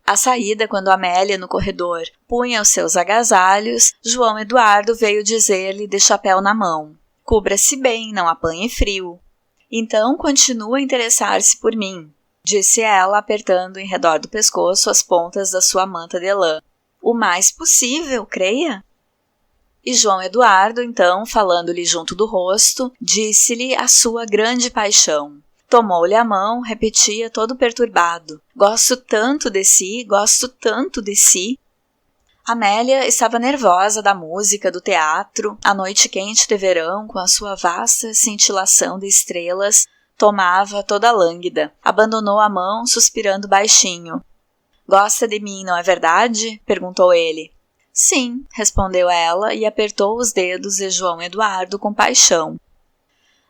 À saída, quando Amélia, no corredor, punha os seus agasalhos, João Eduardo veio dizer-lhe de chapéu na mão, « Cubra-se bem, não apanhe frio. »« Então continua a interessar-se por mim, » disse ela, apertando em redor do pescoço as pontas da sua manta de lã. « O mais possível, creia. » E João Eduardo, então, falando-lhe junto do rosto, disse-lhe a sua grande paixão. Tomou-lhe a mão, repetia todo perturbado. Gosto tanto de si, gosto tanto de si. Amélia estava nervosa da música, do teatro. A noite quente de verão, com a sua vasta cintilação de estrelas, tomava toda lânguida. Abandonou a mão, suspirando baixinho. Gosta de mim, não é verdade? Perguntou ele. Sim, respondeu ela e apertou os dedos de João Eduardo com paixão.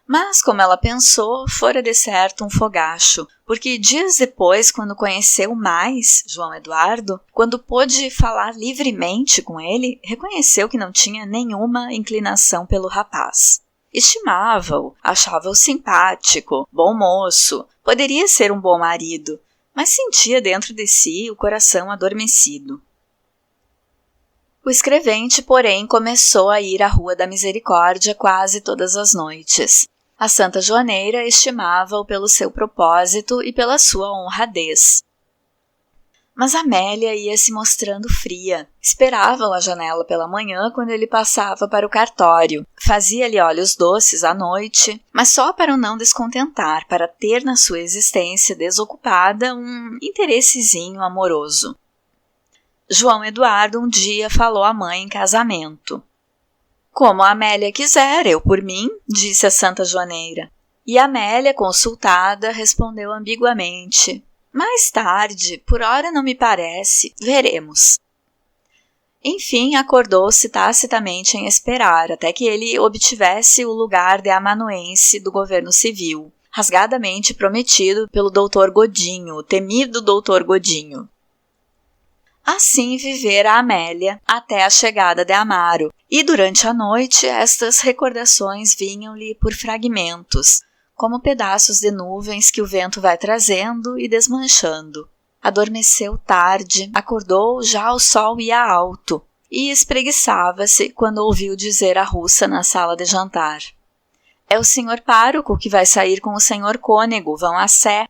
Mas, como ela pensou, fora de certo um fogacho, porque dias depois, quando conheceu mais João Eduardo, quando pôde falar livremente com ele, reconheceu que não tinha nenhuma inclinação pelo rapaz. Estimava-o, achava-o simpático, bom moço, poderia ser um bom marido, mas sentia dentro de si o coração adormecido. O escrevente, porém, começou a ir à Rua da Misericórdia quase todas as noites. A Santa Joaneira estimava-o pelo seu propósito e pela sua honradez. Mas Amélia ia se mostrando fria. Esperava-o à janela pela manhã quando ele passava para o cartório. Fazia-lhe olhos doces à noite, mas só para o não descontentar, para ter na sua existência desocupada um interessezinho amoroso. João Eduardo um dia falou à mãe em casamento. Como a Amélia quiser, eu por mim, disse a Santa Joaneira. E Amélia, consultada, respondeu ambiguamente. Mais tarde, por ora não me parece, veremos. Enfim, acordou-se tacitamente em esperar, até que ele obtivesse o lugar de amanuense do governo civil, rasgadamente prometido pelo doutor Godinho, o temido doutor Godinho. Assim vivera Amélia até a chegada de Amaro, e durante a noite estas recordações vinham-lhe por fragmentos, como pedaços de nuvens que o vento vai trazendo e desmanchando. Adormeceu tarde, acordou já o sol ia alto, e espreguiçava-se quando ouviu dizer a russa na sala de jantar: "É o senhor pároco que vai sair com o senhor cônego, vão a sé."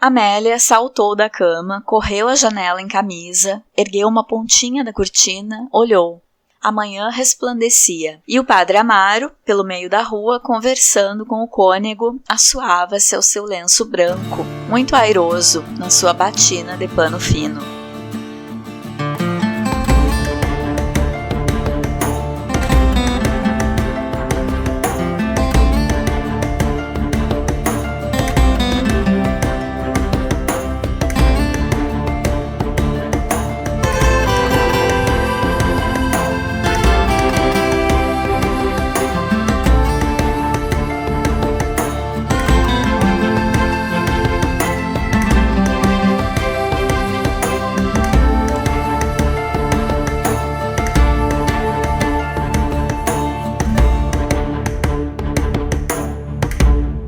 Amélia saltou da cama, correu à janela em camisa, ergueu uma pontinha da cortina, olhou. A manhã resplandecia, e o padre Amaro, pelo meio da rua, conversando com o cônego, assoava-se ao seu lenço branco, muito airoso, na sua batina de pano fino.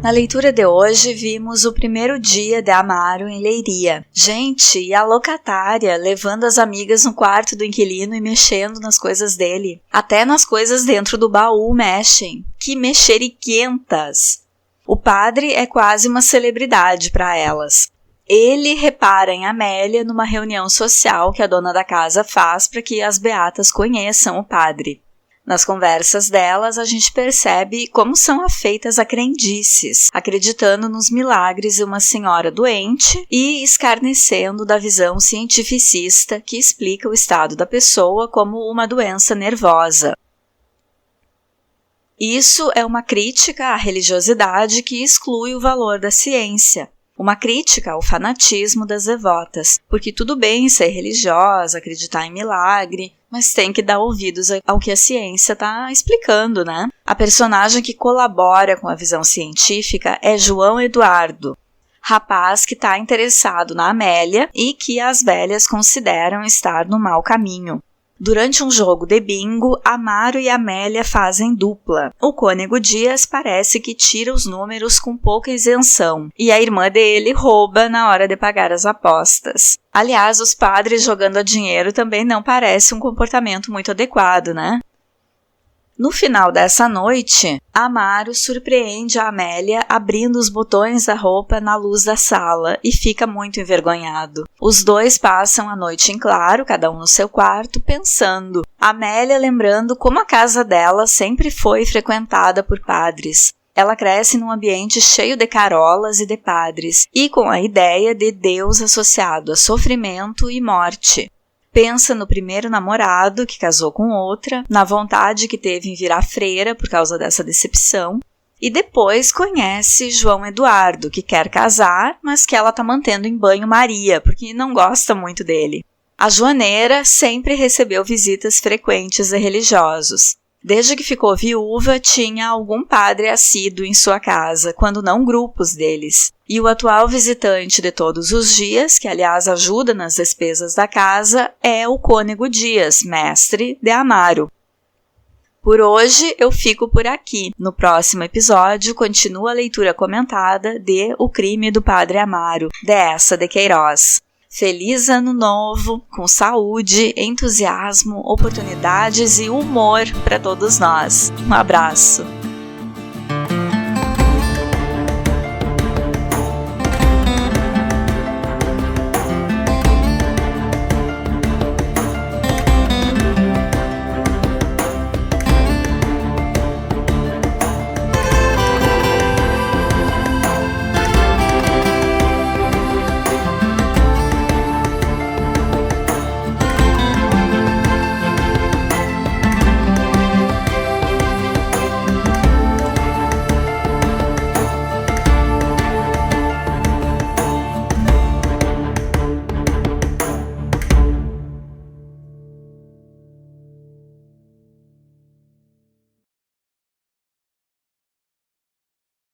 Na leitura de hoje, vimos o primeiro dia de Amaro em Leiria. Gente, e a locatária levando as amigas no quarto do inquilino e mexendo nas coisas dele. Até nas coisas dentro do baú mexem. Que mexeriquentas! O padre é quase uma celebridade para elas. Ele repara em Amélia numa reunião social que a dona da casa faz para que as beatas conheçam o padre. Nas conversas delas, a gente percebe como são afeitas a crendices, acreditando nos milagres de uma senhora doente e escarnecendo da visão cientificista que explica o estado da pessoa como uma doença nervosa. Isso é uma crítica à religiosidade que exclui o valor da ciência. Uma crítica ao fanatismo das devotas, porque tudo bem ser religiosa, acreditar em milagre, mas tem que dar ouvidos ao que a ciência está explicando, né? A personagem que colabora com a visão científica é João Eduardo, rapaz que está interessado na Amélia e que as velhas consideram estar no mau caminho. Durante um jogo de bingo, Amaro e Amélia fazem dupla. O cônego Dias parece que tira os números com pouca isenção, e a irmã dele rouba na hora de pagar as apostas. Aliás, os padres jogando a dinheiro também não parece um comportamento muito adequado, né? No final dessa noite, Amaro surpreende a Amélia abrindo os botões da roupa na luz da sala e fica muito envergonhado. Os dois passam a noite em claro, cada um no seu quarto, pensando. Amélia lembrando como a casa dela sempre foi frequentada por padres. Ela cresce num ambiente cheio de carolas e de padres, e com a ideia de Deus associado a sofrimento e morte. Pensa no primeiro namorado, que casou com outra, na vontade que teve em virar freira por causa dessa decepção, e depois conhece João Eduardo, que quer casar, mas que ela está mantendo em banho-maria, porque não gosta muito dele. A joaneira sempre recebeu visitas frequentes de religiosos. Desde que ficou viúva, tinha algum padre assíduo em sua casa, quando não grupos deles. E o atual visitante de todos os dias, que aliás ajuda nas despesas da casa, é o cônego Dias, mestre de Amaro. Por hoje eu fico por aqui. No próximo episódio continua a leitura comentada de O Crime do Padre Amaro, de Eça de Queiroz. Feliz ano novo, com saúde, entusiasmo, oportunidades e humor para todos nós. Um abraço!